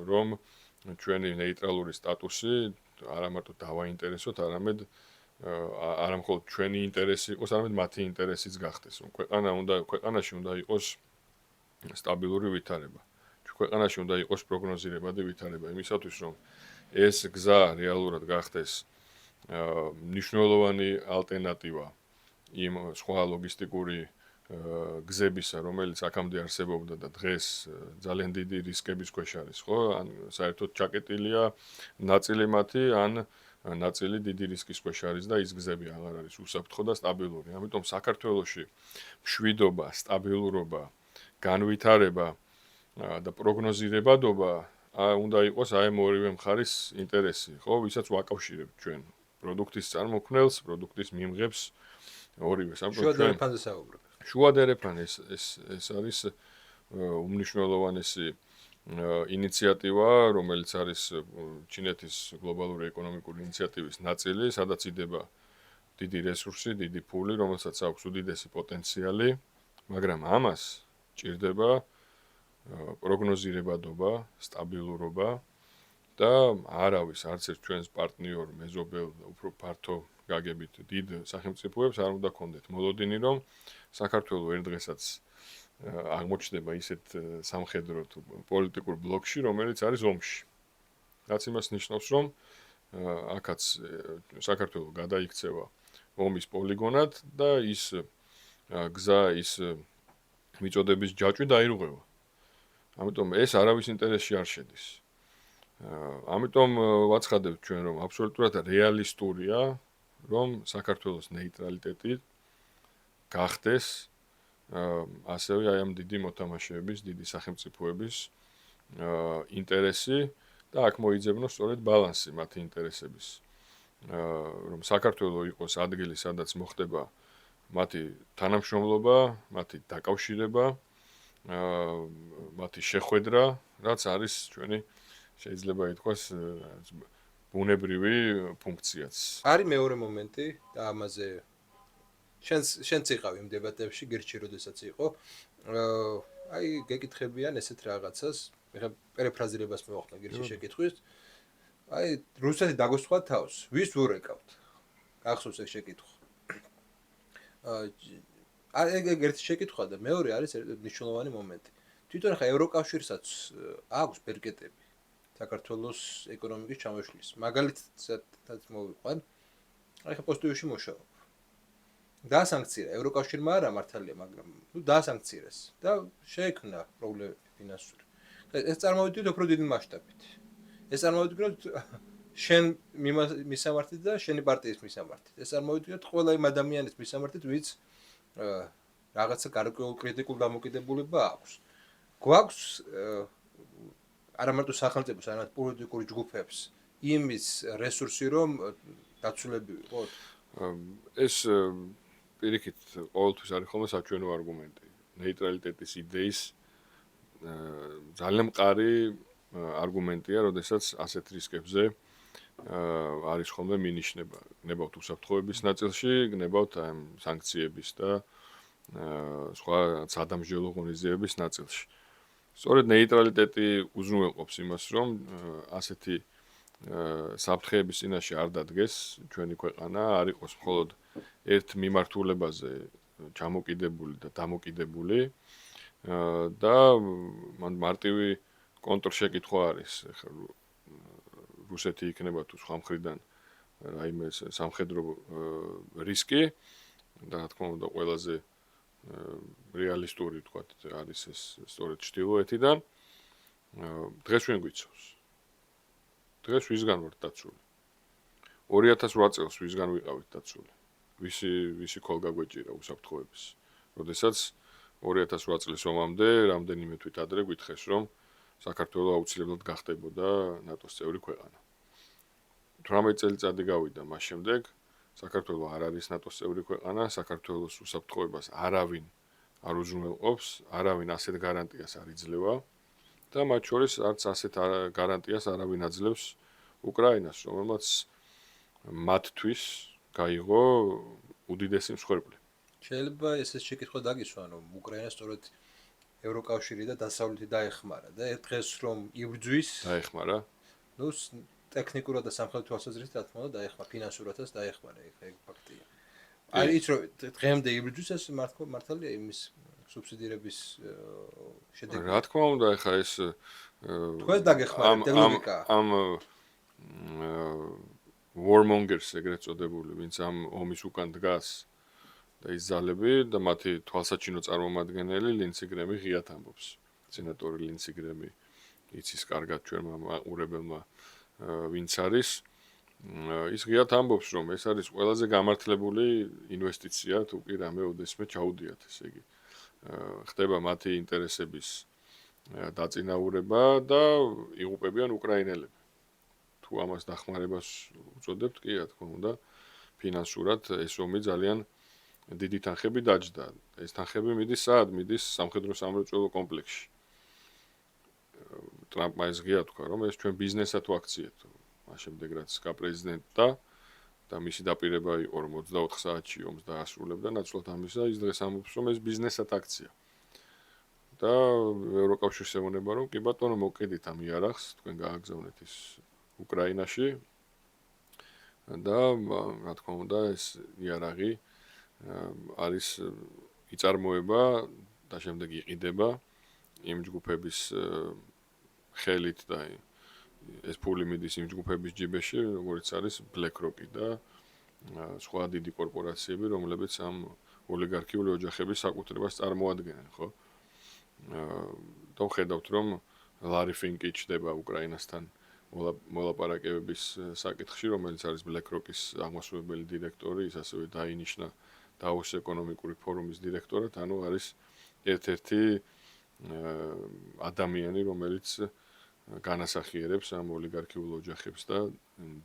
რომ ჩვენი ნეიტრალური სტატუსი არა მარტო დავაინტერესოთ, არამედ არა მხოლოდ ჩვენი ინტერესი იყოს, არამედ მათი ინტერესიც გახდეს, რომ ქვეყანაში უნდა იყოს სტაბილური ვითარება. ქვეყანაში უნდა იყოს პროგნოზირებადი ვითარება, იმისათვის რომ ეს გზა რეალურად გახდეს მნიშვნელოვანი ალტერნატივა იმ სხვა ლოგისტიკური გზებისა, რომელიც აქამდე არსებობდა და დღეს ძალიან დიდი რისკების ქვეშ არის, ხო? ან საერთოდ ჩაკეტილია ნაწილი მათი, ან ნაწილი დიდი რისკის ქვეშ არის და ის გზები აღარ არის უსაფრთხო და სტაბილური. ამიტომ საქართველოში მშვიდობა, სტაბილურობა, განვითარება და პროგნოზირებადობა უნდა იყოს აი ამ ორივე მხარის ინტერესი, ხო, ვისაც ვაკავშირებთ ჩვენ პროდუქტის წარმოქმნელს, პროდუქტის მიმღებს ორივეს. შუა დერეფანზე საუბრობ. შუა დერეფანი ეს არის უმნიშვნელოვანესი ინიციატივა, რომელიც არის ჩინეთის გლობალური ეკონომიკური ინიციატივის ნაწილი, სადაც იდება დიდი რესურსი, დიდი ფული, რომელსაც აქვს უდიდესი პოტენციალი, მაგრამ ამას ჭირდება პროგნოზირებადობა, სტაბილურობა და არავის არც ერთ ჩვენს პარტნიორ მეზობელ უფრო ფართო გაგებით დიდ სახელმწიფოებს არ უნდა ქონდეთ მოლოდინი, რომ საქართველოს ერთ დღესაც აღმოჩნდება ისეთ სამხედრო პოლიტიკურ ბლოკში, რომელიც არის ომში. რაც იმას ნიშნავს, რომ აქაც საქართველოს გადაიქცევა ომის პოლიგონად და ის გზა, ის მიწოდების ჯაჭვი დაირღვევა. ამიტომ ეს არავის ინტერესში არ შედის. ამიტომ ვაცხადებთ ჩვენ, რომ აბსოლუტურად რეალისტურია, რომ საქართველოს ნეიტრალიტეტი გახდეს ასევე აი ამ დიდი მოთამაშეების, დიდი სახელმწიფოების ინტერესი და აქ მოიძებნოს სწორედ ბალანსი მათი ინტერესების. რომ საქართველოს იყოს ადგილი, სადაც მოხდება მათი თანამშრომლობა, მათი დაკავშირება, მათი შეხვედრა, რაც არის ჩვენი შეიძლება ითქვას ბუნებრივი ფუნქციაც. არის მეორე მომენტი და ამაზე შენც იყავ იმ დებატებში, გერჩი როდესაც იყო. აი გეკითხებიან ესეთ რაღაცას, ეხლა პერეფრაზირებას მოვახსნა გერჩი შეკითხვის. აი რუსეთი დაგოსხვა თავს, ვის ვურეკავთ? გახსოვს ეს შეკითხვა. ეგ ერთი შეკითხვა და მეორე არის მნიშვნელოვანი მომენტი. თვითონ ხა ევროკავშირსაც აქვს ბერკეტები. საქართველოს ეკონომიკის ჩამოშლის. მაგალითად მოვიყვან, აი ხა პოსტივში მუშაობ. დაასანქცირა ევროკავშირმა არა მართალია, მაგრამ დაასანქცირეს და შეექმნა პრობლემები ფინანსური. ეს წარმოვიდგინოთ უფრო დიდი მასშტაბით. ეს წარმოვიდგინოთ შენ მისამართით და შენი პარტიის მისამართით. ეს წარმოვიდგინოთ ყველა იმ ადამიანის მისამართით, ვინც რაღაცა გარკვეულ კრიტიკულ დამოკიდებულება აქვს. გვაქვს არა მარტო სახელმწიფოს, არამედ პოლიტიკურ ჯგუფებს იმის რესურსი, რომ დაცულები ვიყოთ. ეს პირიქით ყოველთვის არის ხოლმე საჩვენო არგუმენტი. ნეიტრალიტეტის იდეის ძალიან მყარი არგუმენტია, როდესაც ასეთ რისკებზე არის ხოლმე მინიშნება. გნებავთ უსაფრთხოების ნაწილში, გნებავთ სანქციების და სხვა სადამსჯელო ღონისძიებების ნაწილში. სწორედ ნეიტრალიტეტი უზრუნველყოფს იმას, რომ ასეთი საფრთხეების წინაშე არ დადგეს ჩვენი ქვეყანა, არ იყოს მხოლოდ ერთ მიმართულებაზე ჩამოკიდებული და დამოკიდებული და მარტივი კონტრშეკითხვა არის, ახლა რუსეთი იქნება თუ სხვა მხრიდან რაიმე სამხედრო რისკი და რა თქმა უნდა ყველაზე რეალისტური თქვათ არის ეს სწორედ ჩრდილოეთიდან დღეს ვინ გვიცავს დღეს ვისგან ვართ დაცული 2008 წელს ვისგან ვიყავით დაცული ვისი ქოლ გაგვეჭირა უსაფრთხოების როდესაც 2008 წლის ომამდე რამდენიმე თვით ადრე გითხეს რომ საქართველოს აუცილებლად გახდებოდა ნატოს წევრი ქვეყანა 18 წელიწადი გავიდა მას შემდეგ საქართველოს არ არის ნატოს წევრი ქვეყანა საქართველოს უსაფრთხოებას არავინ არ უზრუნველყოფს არავინ ასეთ გარანტიას არ იძლევა და მათ შორის არც ასეთ გარანტიას არავინ აძლევს უკრაინას რომელმაც მათთვის გაიღო უდიდესი მსხვერპლი შეიძლება ესეც შეკითხვა დაგისვან რომ უკრაინა სწორედ ევროკავშირი და დასავლეთი დაეხმარა და ერთ დღეს რომ იბრძვის დაეხმარა ნუ ტექნიკურად და სამხედრო თვალსაზრისით რა თქმა უნდა დაეხმარა ფინანსურადაც დაეხმარა ეგ ფაქტია არის ის რომ დღემდე იბრძვის ეს მართალია იმის სუბსიდირების შედეგი რა თქმა უნდა ეხა ეს თქვენ დაგეხმარებთ ლოგიკა ამ warmongers ეგრეთ წოდებული ვინც ამ ომის უკან დგას და ის ძალები და მათი თვალსაჩინო წარმომადგენელი ლინცი გრემი ღიად ამბობს სენატორი ლინცი გრემი იცის კარგად ჩვენმა მაყურებელმა ვინც არის ის ღიად ამბობს რომ ეს არის ყველაზე გამართლებული ინვესტიცია თუ კი რამე ოდესმე ჩაუდიათ ესე იგი ხდება მათი ინტერესების დაწინაურება და იღუპებიან უკრაინელები თუ ამას დახმარებას უწოდებთ კი რა თქმა უნდა ფინანსურად ეს ომი ძალიან დიდი თანხები დაჯდა ეს თანხები მიდის სად მიდის სამხედრო სამრეწველო კომპლექსში ტრამპმა ეს ღია თქვა რომ ეს ჩვენ ბიზნესად ვაქციეთ მას შემდეგ რაც გაპრეზიდენტდა და მისი დაპირება იყო რომ 24 საათში ომს დაასრულებდა ნაცვლად ამისა ის დღეს ამბობს რომ ეს ბიზნესად აქცია და ევროკავშირს ეუბნება რომ კი ბატონო მოკიდით ამ იარაღს თქვენ გააგზავნეთ ის უკრაინაში და რა თქმა უნდა ეს იარაღი არის იწარმოება და შემდეგ იყიდება იმ ჯგუფების ხელით და ეს ფული მიდის იმ ჯგუფების ჯიბეში, როგორც არის BlackRock და სხვა დიდი კორპორაციები, რომლებიც ამ ოლიგარქიული ოჯახების საკუთრებას წარმოადგენენ, ხო? და ხედავთ, რომ ლარი ფინკი ჩდება უკრაინასთან მოლაპარაკებების საკითხში, რომელიც არის BlackRock-ის აღმასრულებელი დირექტორი, ის ასევე დაინიშნა დაოს ეკონომიკური ფორუმის დირექტორად, ანუ არის ერთ-ერთი ადამიანი, რომელიც განასახიერებს ამ ოლიგარქიულ ოჯახებს და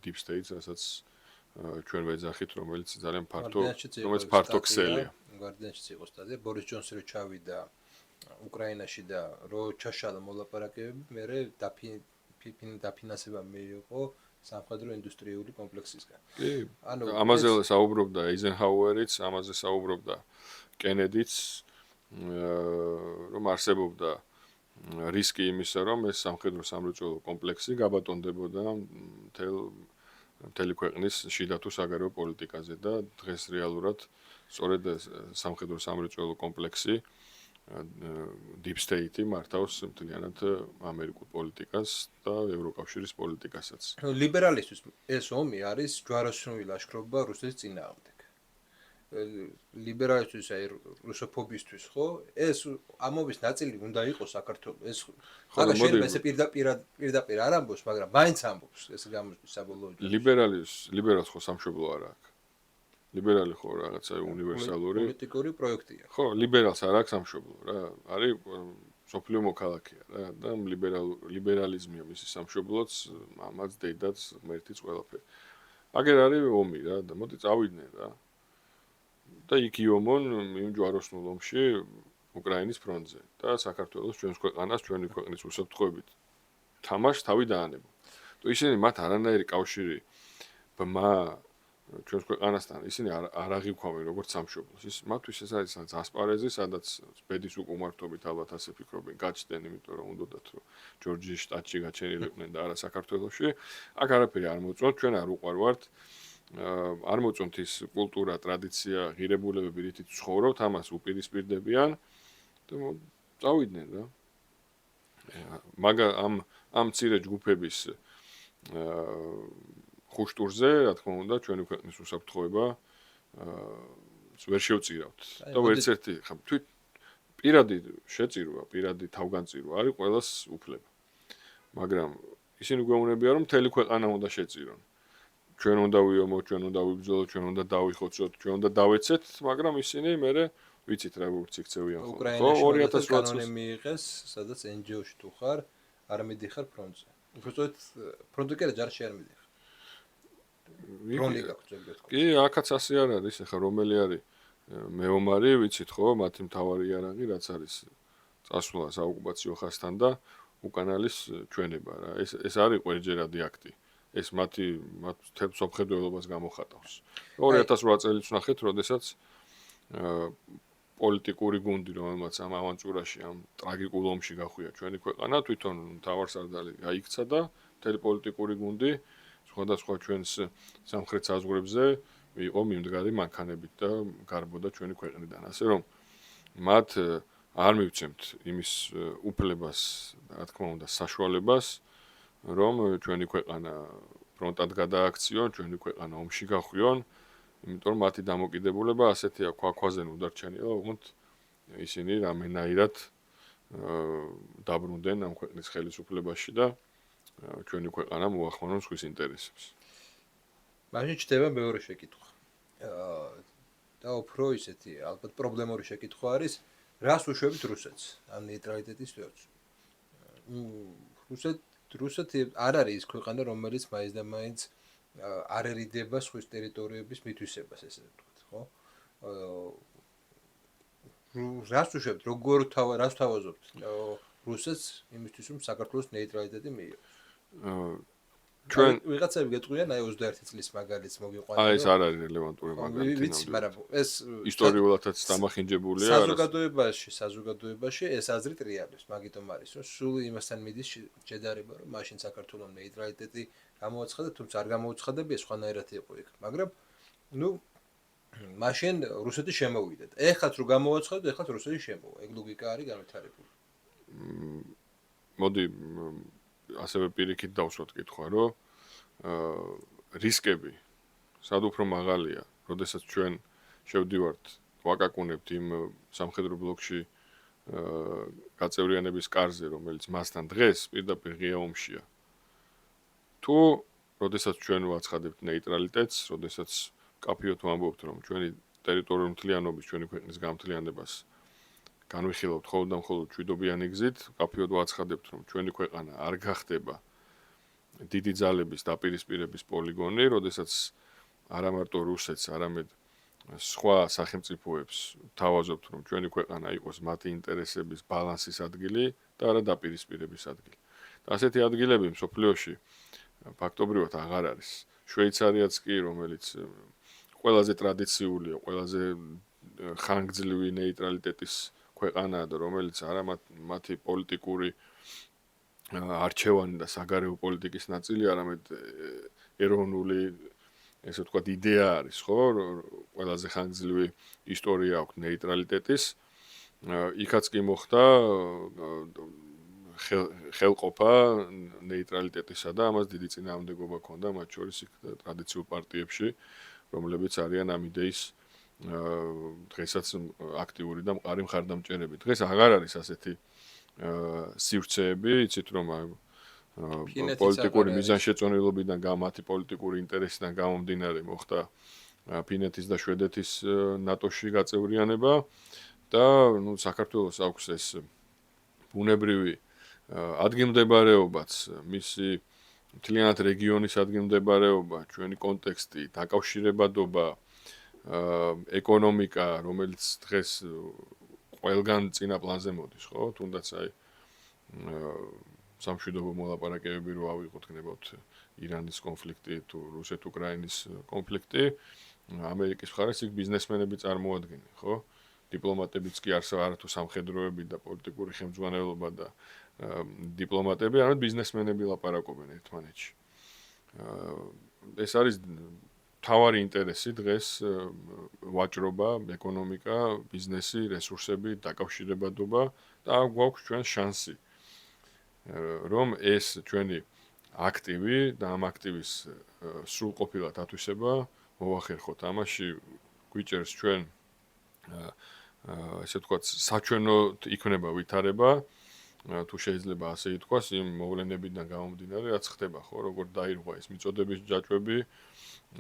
deep state-ს, რასაც ჩვენ ვეძახით, რომელიც ძალიან ფართო ქსელია. გვარდიანშიც იყო სტადია, ბორის ჯონსი რო ჩავიდა უკრაინაში და რო ჩაშალა მოლაპარაკებები, მერე დაფინანსება მიიღო სამხედრო ინდუსტრიული კომპლექსისგან. კი, ამაზე საუბრობდა აიზენჰაუერიც, ამაზე საუბრობდა კენედიც, რომ არსებობდა რისკი იმისა, რომ ეს სამხედრო სამრეწველო კომპლექსი გაბატონდებოდა მთელი ქვეყნის შიდა თუ საგარეო პოლიტიკაზე და დღეს რეალურად სწორედ სამხედრო სამრეწველო კომპლექსი deep state-ი მართავს მთლიანად ამერიკულ პოლიტიკას და ევროკავშირის პოლიტიკასაც. ლიბერალისტვის ეს ომი არის ჯვაროსნული ლაშქრობა რუსეთის წინააღმდეგ. ლიბერალისტვის აი რუსოფობისთვის ხო ეს ამობის ნაწილი უნდა იყოს საქართველოს ეს მაგრამ შეიძლება ესე პირდაპირ არ ამბობს მაგრამ მაინც ამბობს ეს გამოსვის საბოლოო ლიბერალს ხო სამშობლო არ აქვს ლიბერალი ხო რაღაცა უნივერსალური პოლიტიკური პროექტია ხო ლიბერალს არ აქვს სამშობლო რა არის სოფლიო მოქალაქეა რა და ლიბერალიზმია მისი სამშობლოც მამაც დედაც ღმერთიც ყველაფერი აგერ არის ომი რა და მოდი წავიდნენ რა და იქ იომონ იმ ჯვაროსნულ ომში უკრაინის ფრონტზე და საქართველოს ჩვენს ქვეყანას ჩვენი ქვეყნის უსაფრთხოებით თამაშს თავი დაანებო. თუ ისინი მათ არანაირი კავშირი ბმა ჩვენს ქვეყანასთან ისინი არ აღიქვამენ როგორც სამშობლოს. ის მათთვის ეს არის ასპარეზი, სადაც ბედის უკუმართობით ალბათ ასე ფიქრობენ, გაჩნდნენ, იმიტომ რომ უნდათ რომ ჯორჯიის შტატში გაჩენილიყვნენ და არა საქართველოში. აქ არაფერი არ მოწონთ, ჩვენ არ უყარვართ. არ მოწონთ ის კულტურა, ტრადიცია, ღირებულებები, რითიც ცხოვრობთ, ამას უპირისპირდებიან და წავიდნენ რა. მაგრამ ამ მცირე ჯგუფების ხუშტურზე, რა თქმა უნდა, ჩვენი ქვეყნის უსაფრთხოება ვერ შევწირავთ. და ერთ-ერთი ხა თვით პირადი შეწირვა, პირადი თავგანწირვა არის ყველას უფლება. მაგრამ ისინი გვეუბნებიან, რომ მთელი ქვეყანა უნდა შეწირონ. ჩვენ უნდა ვიომოთ, ჩვენ უნდა ვიბრძოლოთ, ჩვენ უნდა დავიხოცოთ, ჩვენ უნდა დავეცეთ, მაგრამ ისინი მერე ვიცით რა როგორც იქცევიან ხო? უკრაინაში კანონი მიიღეს, სადაც NGO-ში თუ ხარ, არ მიდიხარ ფრონტზე. უბრალოდ ფრონტზე კი ჯარში არ მიდიხარ. ფრონტი გაქვს ზოგადად. კი, აქაც ასე არ არის, ახლა რომელი არის მეომარი, ვიცით ხო, მათი მთავარი იარაღი რაც არის წასვლა საოკუპაციო ხაზთან და უკანალის ჩვენება რა. ეს არის ყველჯერადი აქტი. ეს მათ თელ სამხედროებას გამოხატავს. 2008 წელს ვნახეთ, როდესაც პოლიტიკური გუნდი, რომელმაც ამ ავანტურაში, ამ ტრაგიკულ ომში გახვია ჩვენი ქვეყანა, თვითონ მთავარსარდალი გაიქცა და მთელი პოლიტიკური გუნდი სხვადასხვა ჩვენს სამხრეთ საზღვრებზე იყო მიმდგარი მანქანებით და გარბოდა ჩვენი ქვეყნიდან. ასე რომ მათ არ მივცემთ იმის უფლებას, რა თქმა უნდა, საშუალებას, რომ ჩვენი ქვეყანა ფრონტად გადააქციონ, ჩვენი ქვეყანა ომში გახვიონ, იმიტომ რომ მათი დამოკიდებულება ასეთია ქვაქვაზე უდარჩენია, უბრალოდ ისინი რამენაირად დაბრუნდნენ ამ ქვეყნის ხელისუფლებაში და ჩვენი ქვეყანა მოახმარონ სხვის ინტერესებს. მაშინ ჩდება მეორე შეკითხვა. და უფრო ისეთი ალბათ პრობლემური შეკითხვა არის, რას უშვებით რუსეთს ამ ნეიტრალიტეტის თეორიას. რუსეთი არ არის ის ქვეყანა, რომელიც მაინც და მაინც არ ერიდება სხვის ტერიტორიების მითვისებას, ესე ვთქვათ, ხო? რას უშვებთ, რას თავაზობთ რუსეთს იმისთვის, რომ საქართველოს ნეიტრალიტეტი მიიღოს? ჩვენ ვიღაცები გეტყვიან, აი 21 წლის მაგალითს მოგიყვანეთ. აი ეს არ არის რელევანტური მაგალითი. ვიცი, მაგრამ ეს ისტორიულადაც დამახინჯებულია. საზოგადოებაში ეს აზრი ტრიალებს, მაგიტომ არის, რომ სულ იმასთან მიდის შედარება, რომ მაშინ საქართველოს ნეიტრალიტეტი გამოაცხადა, თუმცა არ გამოუცხადებია, სხვანაირად იყო იქ. მაგრამ მაშინ რუსეთი შემოვიდა. ეხლაც რო გამოაცხადოთ, ეხლაც რუსეთი შემოვა. ეგ ლოგიკა არის განვითარებული. მოდი ასევე პირიქით დავსვათ კითხვა, რომ რისკები სად უფრო მაღალია, როდესაც ჩვენ შევდივართ, ვაკაკუნებთ იმ სამხედრო ბლოკში გაწევრიანების კარზე, რომელიც მასთან დღეს პირდაპირ ღია ომშია. თუ როდესაც ჩვენ ვაცხადებთ ნეიტრალიტეტს, როდესაც კაფიოთ ვამბობთ, რომ ჩვენი ტერიტორიული მთლიანობის, ჩვენი ქვეყნის გამთლიანებას განვიხილავთ მხოლოდ მშვიდობიანი გზით, კაფიოდ ვაცხადებთ, რომ ჩვენი ქვეყანა არ გახდება დიდი ძალების დაპირისპირების პოლიგონი, როდესაც არა მარტო რუსეთს, არამედ სხვა სახელმწიფოებს თავაზობთ, რომ ჩვენი ქვეყანა იყოს მათი ინტერესების ბალანსის ადგილი და არა დაპირისპირების ადგილი. და ასეთი ადგილები მსოფლიოში ფაქტობრივად აღარ არის. შვეიცარიაც კი, რომელიც ყველაზე ტრადიციულია, ყველაზე ხანგრძლივი ნეიტრალიტეტის ქვეყანაა და რომელიც არა მათი პოლიტიკური არჩევანი და საგარეო პოლიტიკის ნაწილი, არამედ ეროვნული, ესე ვთქვათ, იდეა არის, ხო? ყველაზე ხანგრძლივი ისტორია აქვს ნეიტრალიტეტის იქაც კი მოხდა ხელყოფა ნეიტრალიტეტისა და ამას დიდი წინააღმდეგობა ჰქონდა მათ შორის იქ ტრადიციულ პარტიებში, რომლებიც არიან ამ იდეის დღესაც აქტიური და მყარი მხარდამჭერები. დღეს აღარ არის ასეთი სივრცეები, იცით რომ პოლიტიკური მიზანშეწონილობიდან მათი პოლიტიკური ინტერესიდან გამომდინარე მოხდა ფინეთის და შვედეთის ნატოში გაწევრიანება და საქართველოს აქვს ეს ბუნებრივი ადგილმდებარეობაც, მისი მთლიანად რეგიონის ადგილმდებარეობა, ჩვენი კონტექსტი, დაკავშირებადობა, ეკონომიკა, რომელიც დღეს ყველგან წინა პლანზე მოდის, ხო? თუნდაც აი სამშვიდობო მოლაპარაკებები რო ავიღოთ, გნებავთ ირანის კონფლიქტი თუ რუსეთ-უკრაინის კონფლიქტი, ამერიკის მხარეს იქ ბიზნესმენები წარმოადგენენ, ხო? დიპლომატებიც კი არათუ სამხედროები და პოლიტიკური ხელმძღვანელობა და დიპლომატები, არამედ ბიზნესმენები ლაპარაკობენ ერთმანეთში. ეს არის თავარი ინტერესი დღეს ვაჭრობა, ეკონომიკა, ბიზნესი, რესურსები, დაკავშირებადობა და გვაქვს ჩვენ შანსი რომ ეს ჩვენი აქტივი და ამ აქტივის სრულყოფილად ათვისება მოვახერხოთ. ამაში გვიჭერს ჩვენ ესე ვთქვათ, საჩვენოდ იქნება ვითარება, თუ შეიძლება ასე ითქვას, იმ მოვლენებიდან გამომდინარე, რაც ხდება, ხო, როგორ დაირღვა ეს მიწოდების ჯაჭვები,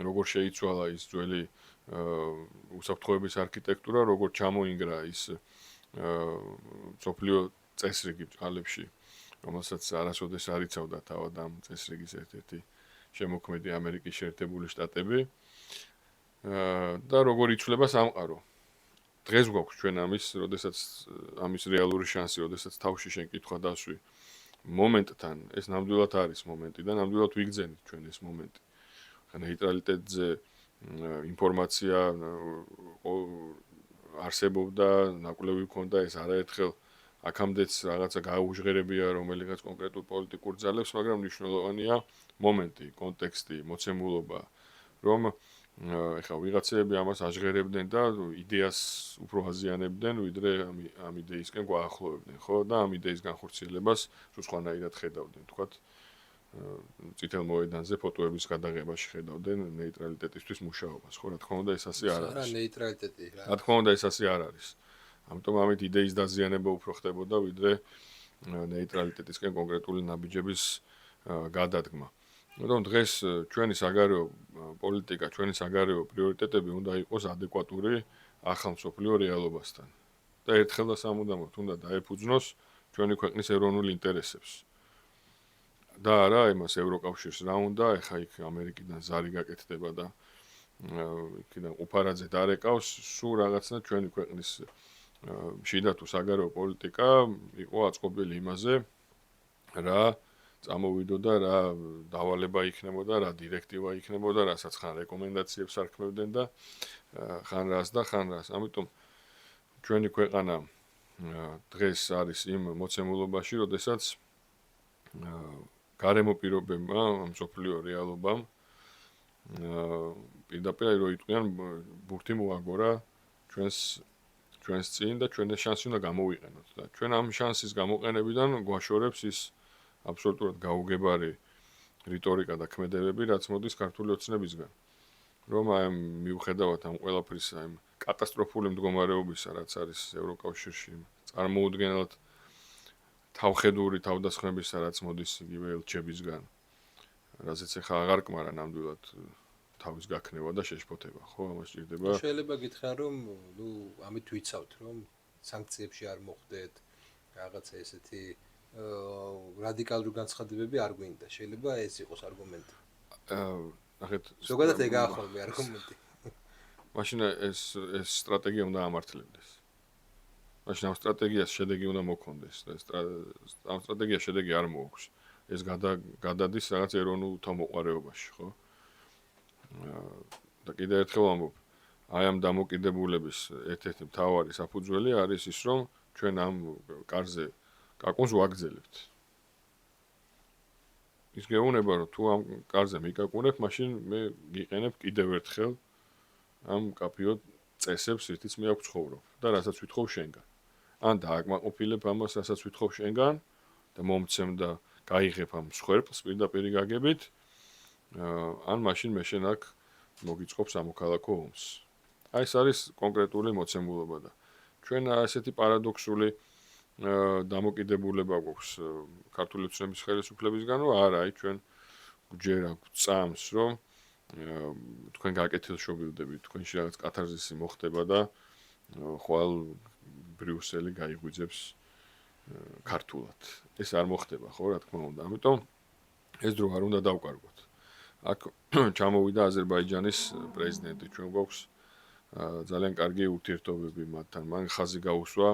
როგორ შეიცვალა ის ძველი უსაფრთხოების არქიტექტურა, როგორ ჩამოინგრა ის მსოფლიო წესრიგი ბჭყალებში, რომელსაც არასოდეს არ იცავდა თავად ამ წესრიგის ერთ-ერთი შემოქმედი ამერიკის შეერთებული შტატები და როგორ იცვლება სამყარო. დღეს გვაქვს ჩვენ როდესაც ამის რეალური შანსი, როდესაც თავში შენ კითხვა დასვი მომენტთან, ეს ნამდვილად არის მომენტი და ნამდვილად ვიგრძენით ჩვენ ეს მომენტი. ნეიტრალიტეტზე ინფორმაცია არსებობდა, ნაკვლევი ჰქონდა, ეს არაერთხელ აქამდეც რაღაცა გააუჟღერებია რომელიღაც კონკრეტულ პოლიტიკურ ძალებს, მაგრამ მნიშვნელოვანია მომენტი, კონტექსტი, მოცემულობა, რომ ეხლა ვიღაცები ამას აჟღერებდნენ და იდეას უფრო აზიანებდნენ, ვიდრე ამ იდეისკენ გვაახლოვებდნენ, ხო? და ამ იდეის განხორციელებას სხვანაირად ხედავდნენ, თქვათ, წითელ მოედანზე ფოტოების გადაღებაში ხედავდნენ ნეიტრალიტეტისთვის მუშაობას, ხო? რა თქმა უნდა, ეს ასე არ არის. არა, ნეიტრალიტეტი რა. რა თქმა უნდა, ეს ასე არ არის. ამიტომ ამით იდეის დაზიანება უფრო ხდებოდა, ვიდრე ნეიტრალიტეტისკენ კონკრეტული ნაბიჯების გადადგმა. რომ დღეს ჩვენი საგარეო პოლიტიკა, ჩვენი საგარეო პრიორიტეტები უნდა იყოს ადეკვატური ახალ მსოფლიო რეალობასთან. და ერთხელ და სამუდამოდ უნდა დაეფუძნოს ჩვენი ქვეყნის ეროვნულ ინტერესებს. და არა იმას ევროკავშირს რა უნდა, ეხა იქ ამერიკიდან ზარი გაკეთდება და იქიდან უპარაძე დარეკავს, სულ რაღაცნა ჩვენი ქვეყნის შიდა თუ საგარეო პოლიტიკა იყო აწყობილი იმაზე, რა წამოვიდოდა, რა დავალება იქნებოდა, რა დირექტივა იქნებოდა, რასაც ხან რეკომენდაციებს არქმევდნენ და ხან რას და ხან რას. ამიტომ ჩვენი ქვეყანა დღეს არის იმ მოცემულობაში, როდესაც გარემო პირობებმა, მსოფლიო რეალობამ პირდაპირ რო იტყვიან ბურთი მოაგორა ჩვენს წინ და ჩვენ ეს შანსი უნდა გამოვიყენოთ და ჩვენ ამ შანსის გამოყენებიდან გვაშორებს ის აბსოლუტურად გაუგებარი რიტორიკა და ქმედებები, რაც მოდის ქართული ოცნებისგან. რომ აი მიუხედავად ამ ყველაფრის აი კატასტროფული მდგომარეობისა, რაც არის ევროკავშირში, წარმოუდგენლად თავხედური თავდასხმებისა, რაც მოდის იგივე ელჩებისგან, რაზეც ახლა აღარ კმარა ნამდვილად თავის გაქნება და შეშფოთება, ხო, ამას ჭირდება. შეიძლება გითხრან, რომ ამით ვიცავთ, რომ სანქციებში არ მოხდეთ, რაღაცა ესეთი რადიკალური განცხადებები არ გვინდა. შეიძლება ეს იყოს არგუმენტი. ნახეთ, ზოგადად ეგაა ხოლმე არგუმენტი. მაშინ ეს სტრატეგია უნდა ამართლებდეს. მაშინ ამ სტრატეგიას შედეგი უნდა მოქონდეს და ამ სტრატეგიას შედეგი არ მოაქვს. ეს გადადის რაღაც ეროვნულ თავმოყარეობაში, ხო? და კიდევ ერთხელ ვამბობ, აი ამ დამოკიდებულების ერთ-ერთი მთავარი საფუძველი არის ის, რომ ჩვენ ამ კარზე კაკუნს ვაგრძელებთ. ის გეუბნება, რომ თუ ამ კარზე მიკაკუნებ, მაშინ მე გიყენებ კიდევ ერთხელ ამ კაფიო წესებს, რითიც მე აქ ცხოვრობ და რასაც ვითხოვ შენგან. ან დააკმაყოფილებ ამას, რასაც ვითხოვ შენგან და მომცემ და გაიღებ ამ სხვერპლს პირდაპირ გაგებით, ან მაშინ მე შენ აქ მოგიწყობს ამოქალაქო ომს. აი ეს არის კონკრეტული მოცემულობა და ჩვენ ასეთი პარადოქსული დამოკიდებულება გვაქვს ქართული ოცნების ხელისუფლებისგან, რომ არა, აი ჩვენ გვჯერა გვწამს, რომ თქვენ გაკეთილშობილდებით, თქვენში რაღაც კათარზისი მოხდება და ხვალ ბრიუსელი გაიღვიძებს ქართულად. ეს არ მოხდება, ხო, რა თქმა უნდა. ამიტომ ეს დრო არ უნდა დავკარგოთ. აქ ჩამოვიდა აზერბაიჯანის პრეზიდენტი, ჩვენ გვაქვს ძალიან კარგი ურთიერთობები მათთან. მან ხაზი გაუსვა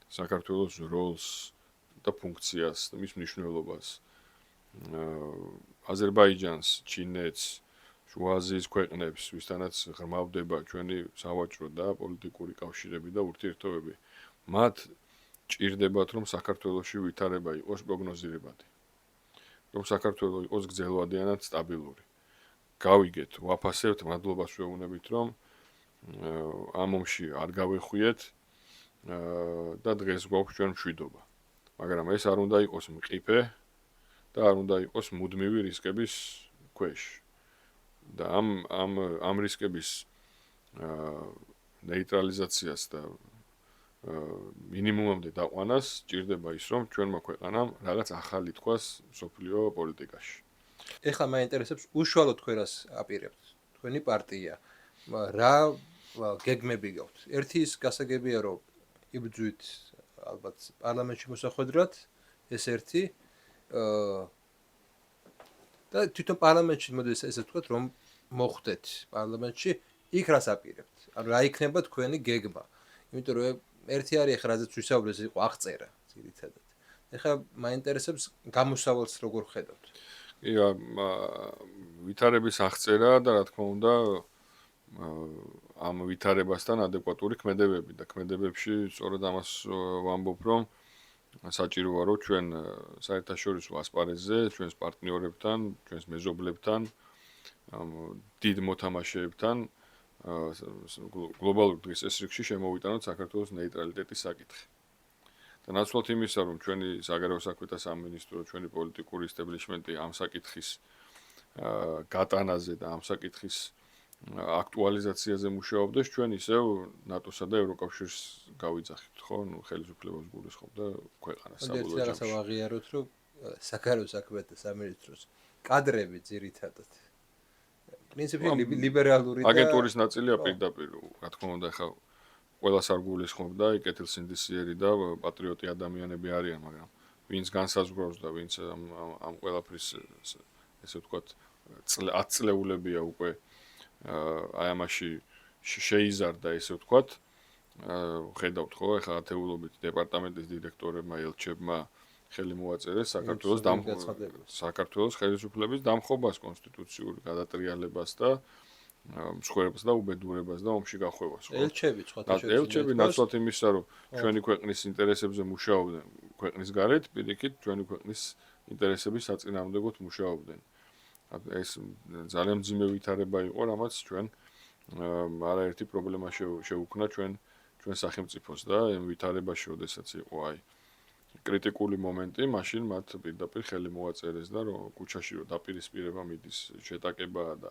საქართველოს როლს და ფუნქციას და მის მნიშვნელობას. აზერბაიჯანს, ჩინეთს, შუა აზიის ქვეყნებს, ვისთანაც ღრმავდება ჩვენი სავაჭრო და პოლიტიკური კავშირები და ურთიერთობები. მათ ჭირდებათ, რომ საქართველოში ვითარება იყოს პროგნოზირებადი. რომ საქართველო იყოს გრძელვადიანად სტაბილური. გავიგეთ, ვაფასებთ, მადლობას ვეუბნებით, რომ ამ ომში არ გავეხვიეთ და დღეს გვაქვს ჩვენ მშვიდობა. მაგრამ ეს არ უნდა იყოს მყიფე და არ უნდა იყოს მუდმივი რისკების ქვეშ. და ამ რისკების ნეიტრალიზაციას და მინიმუმამდე დაყვანას ჭირდება ის, რომ ჩვენმა ქვეყანამ რაღაც ახალი თქვას სოფლიო პოლიტიკაში. ეხლა მაინტერესებს უშუალოდ თქვენ რას აპირებთ. თქვენი პარტია რა გეგმები გაქვთ? ერთი ის გასაგებია, რომ იბრძვით ალბათ პარლამენტში მოსახვედრად, ეს ერთი და თვითონ პარლამენტში მოდის ესე ვთქვათ, რომ მოხვდეთ პარლამენტში, იქ რას აპირებთ? ანუ რა იქნება თქვენი გეგმა? იმიტომ რომ ერთი არის ახლა რაზეც ვისაუბრეთ, ეს იყო აღწერა ძირითადად. ეხლა მაინტერესებს გამოსავალს როგორ ხედავთ? კი, ვითარების აღწერა და რა თქმა უნდა ამ ვითარებასთან ადეკვატური ქმედებები და ქმედებებში სწორედ ამას ვამბობ, რომ საჭიროა რომ ჩვენ საერთაშორისო ასპარეზზე ჩვენს პარტნიორებთან, ჩვენს მეზობლებთან, დიდ მოთამაშეებთან გლობალურ დღის რიგში შემოვიტანოთ საქართველოს ნეიტრალიტეტის საკითხი. და ნაცვლად იმისა, რომ ჩვენი საგარეო საქმეთა სამინისტრო, ჩვენი პოლიტიკური ისტაბლიშმენტი ამ საკითხის გატანაზე და ამ საკითხის აქტუალიზაციაზე მუშაობდეს, ჩვენ ისევ ნატოსა და ევროკავშირს გავიძახით, ხო? ნუ ხელისუფლებას გულისხმობ და ქვეყანას საბოლოო ჯამში. რაღაცა ვაღიაროთ, რომ საგარეო საქმეთა სამინისტროს კადრები ძირითადად პრინციპში ლიბერალური და აგენტურის ნაწილია პირდაპირ, რა თქმა უნდა, ხა ყველას არ გულისხმობ და კეთილსინდისიერი და პატრიოტი ადამიანები არიან, მაგრამ ვინც განსაზღვრავს და ვინც ამ ყველაფრის ესე ვთქვათ 10 წლეულებია უკვე აი ამაში შეიზარდა ესე ვთქვათ, ხედავთ ხო, ეხლა ათეულობით დეპარტამენტის დირექტორებმა, ელჩებმა ხელი მოაწერეს საქართველოს ხელისუფლების დამხობას, კონსტიტუციურ გადატრიალებას და მსხვერპლს და უბედურებას და ომში გახვევას, ხო? ელჩები სხვათა შორის. ელჩები ნაცვლად იმისა, რომ ჩვენი ქვეყნის ინტერესებზე მუშაობდნენ, ქვეყნის გარეთ, პირიქით ჩვენი ქვეყნის ინტერესების საწინააღმდეგოდ მუშაობდნენ. ეს ძალიან მძიმე ვითარება იყო, რამაც ჩვენ არაერთი პრობლემა შეუქმნა ჩვენ სახელმწიფოს და ამ ვითარებაში, როდესაც იყო აი კრიტიკული მომენტი, მაშინ მათ პირდაპირ ხელი მოაწერეს და რომ კუჩაში რომ დაპირისპირება მიდის შეტაკება და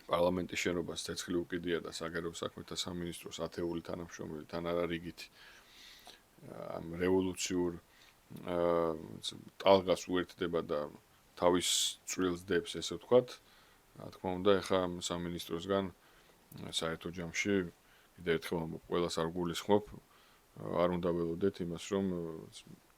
პარლამენტის შენობას ცეცხლი უკიდია და საგარეო საქმეთა სამინისტროს ათეული თანამშრომელი თან არა რიგით ამ რევოლუციურ ტალღას უერთდება და თავის წვრილს დებს, ესე ვთქვათ. რა თქმა უნდა, ეხლა ამ სამინისტროსგან საერთო ჯამში კიდევ ერთხელ ყველას არ გულისხმობ, არ უნდა ველოდეთ იმას, რომ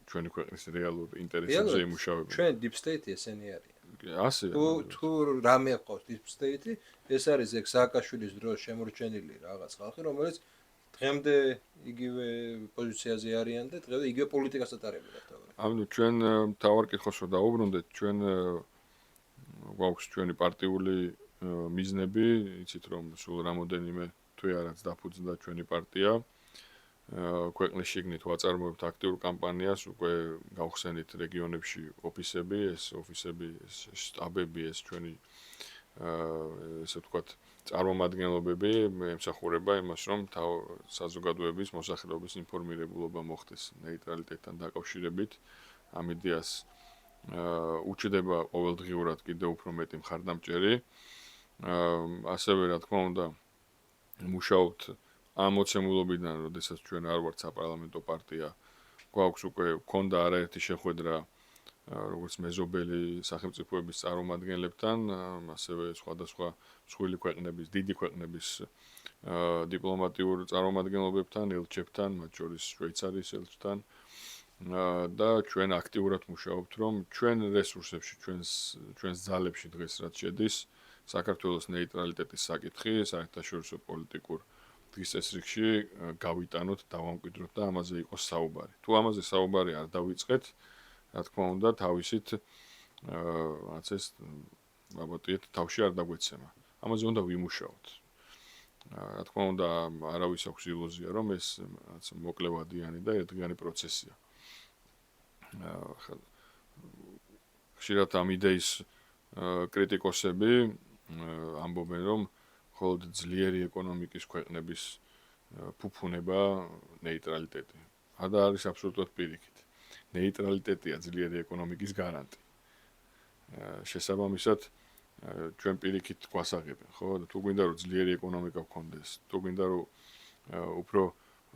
ჩვენი ქვეყნის რეალურ ინტერესებზე იმუშავებენ. ჩვენ deep state ესენი არიან. ასე. თუ რამე ყავს deep state, ეს არის ეგ სააკაშვილის დროს შემორჩენილი რაღაც ხალხი, რომელიც დღემდე იგივე პოზიციაზე არიან და დღემდე იგივე პოლიტიკას ატარებენ თავად. ანუ ჩვენ მთავარ კითხვას რომ დაუბრუნდეთ, ჩვენ გვაქვს ჩვენი პარტიული მიზნები, იცით რომ სულ რამოდენიმე თვე არაც დაფუძნდა ჩვენი პარტია. ქვეყნის შიგნით ვაწარმოებთ აქტიურ კამპანიას, უკვე გავხსენით რეგიონებში ოფისები, ეს ოფისები, ეს შტაბები, ეს ჩვენი ესე ვთქვათ, წარმომადგენლობები ემსახურება იმას, რომ საზოგადოების მოსახლეობის ინფორმირებულობა მოხდეს ნეიტრალიტეტთან დაკავშირებით. ამ იდეას უჩდება ყოველდღიურად კიდევ უფრო მეტი მხარდამჭერი. ასევე რა თქმა უნდა მუშაობთ ამ მოცემულობიდან, როდესაც ჩვენ არ ვართ საპარლამენტო პარტია, გვაქვს უკვე გქონდა არაერთი შეხვედრა როგორც მეზობელი სახელმწიფოების წარმომადგენლებთან, ასევე სხვადასხვა მსხვილი ქვეყნების, დიდი ქვეყნების დიპლომატიურ წარმომადგენლობებთან, ელჩებთან, მათ შორის შვეიცარიის ელჩთან და ჩვენ აქტიურად მუშაობთ, რომ ჩვენ რესურსებში, ჩვენს ძალებში დღეს რაც შედის, საქართველოს ნეიტრალიტეტის საკითხი საერთაშორისო პოლიტიკურ დღის წესრიგში გავიტანოთ, დავამკვიდროთ და ამაზე იყოს საუბარი. თუ ამაზე საუბარი არ დავიწყეთ, რა თქმა უნდა, თავისით რაც ეს ალბათ თავში არ დაგვეცემა. ამაზე უნდა ვიმუშაოთ. რა თქმა უნდა, არავის აქვს ილუზია, რომ ეს რაც მოკლევადიანი და ერთდღიანი პროცესია. ხშირად ამ იდეის კრიტიკოსები ამბობენ, რომ მხოლოდ ძლიერი ეკონომიკის ქვეყნების ფუფუნება ნეიტრალიტეტი. და არის აბსოლუტურად პირიქით. ნეიტრალიტეტია ძლიერი ეკონომიკის გარანტი. შესაბამისად, ჩვენ პირიქით გვასაღებენ, ხო? თუ გვინდა რომ ძლიერი ეკონომიკა გქონდეს, თუ გვინდა რომ უფრო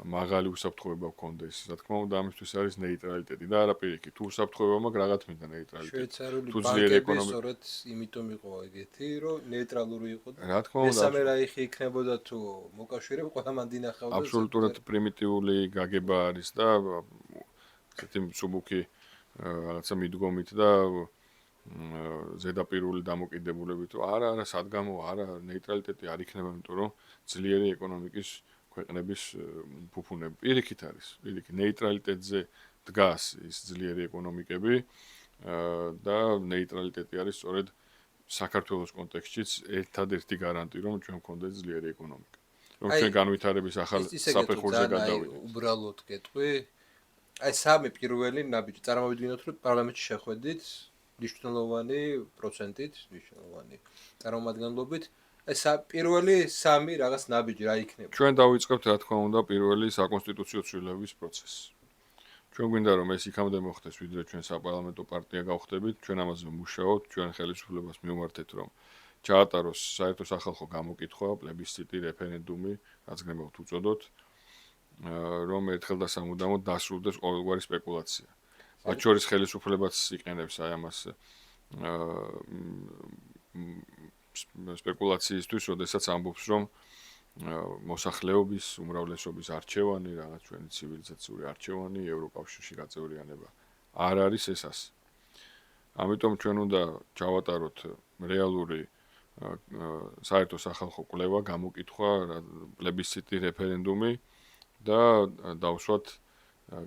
მაღალი უსაფრთხოება გქონდეს, რა თქმა უნდა, ამისთვის არის ნეიტრალიტეტი და არა პირიქით. თუ უსაფრთხოება მაქვს, რაღაც მინდა ნეიტრალიტეტი. შვეიცარიული ბანკები სწორედ იმიტომ იყო ეგეთი, რომ ნეიტრალური იყო. რა თქმა უნდა, მესამე რაიხი იქნებოდა თუ მოკავშირე, ყველა მან დინახავდა. აბსოლუტურად პრიმიტიული გაგება არის და ესეთი მსუბუქი რაღაცა მიდგომით და ზედაპირული დამოკიდებულებით, რომ არა, სადგამო, არა, ნეიტრალიტეტი არ იქნება, იმიტომ რომ ძლიერი ეკონომიკის ქვეყნების ფუფუნები. პირიქით არის, პირიქით ნეიტრალიტეტზე დგას ის ძლიერი ეკონომიკები და ნეიტრალიტეტი არის სწორედ საქართველოს კონტექსტშიც ერთადერთი გარანტი, რომ ჩვენ გქონდეს ძლიერი ეკონომიკა. რომ ჩვენ განვითარების ახალ საფეხურზე გადავიდეთ. უბრალოდ გეტყვი. აი სამი პირველი ნაბიჯი წარმოვიდგინოთ, რომ პარლამენტში შეხვედით მნიშვნელოვანი პროცენტით, მნიშვნელოვანი წარმომადგენლობით. აი პირველი სამი რაღაც ნაბიჯი რა იქნება? ჩვენ დავიწყებთ, რა თქმა უნდა, პირველი საკონსტიტუციო ცვლილების პროცესი. ჩვენ გვინდა რომ ეს იქამდე მოხდეს, ვიდრე ჩვენ საპარლამენტო პარტია გავხდებით, ჩვენ ამაზე ვმუშაობთ, ჩვენ ხელისუფლებას მივმართეთ, რომ ჩაატაროს საერთო სახალხო გამოკითხვა, პლებისციტი, რეფერენდუმი, რაც გნებავთ უწოდოთ, რომ ერთხელ და სამუდამოდ დასრულდეს ყოველგვარი სპეკულაცია. მათ შორის ხელისუფლებას იყენებს აი ამას სპეკულაციისთვის, როდესაც ამბობს, რომ მოსახლეობის უმრავლესობის არჩევანი, რაღაც ჩვენი ცივილიზაციური არჩევანი, ევროკავშირში გაწევრიანება არ არის ეს ასე. ამიტომ ჩვენ უნდა ჩავატაროთ რეალური საერთო სახალხო კვლევა, გამოკითხვა, პლებისციტი, რეფერენდუმი და დავსვათ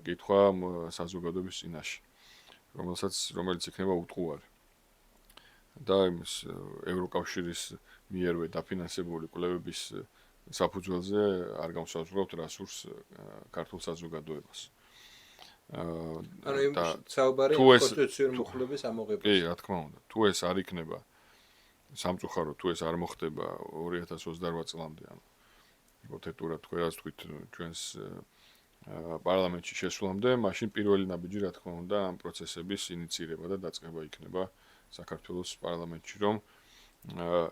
კითხვა საზოგადოების წინაშე, რომელიც იქნება უტყუარი. და იმის ევროკავშირის მიერვე დაფინანსებული კვლევების საფუძველზე არ გამოსაზღვრავთ რესურს ქართულ საზოგადოებას. ანუ იმ საუბარი კონსტიტუციური მუხლების ამოღებას. კი, რა თქმა უნდა. თუ ეს არ იქნება სამწუხაროდ, თუ ეს არ მოხდება 2028 წლამდე, ანუ ჰიპოთეტურად თქვით ჩვენს პარლამენტში შესვლამდე, მაშინ პირველი ნაბიჯი, რა თქმა უნდა, ამ პროცესების ინიცირება და დაწყება იქნება საქართველოს პარლამენტში, რომ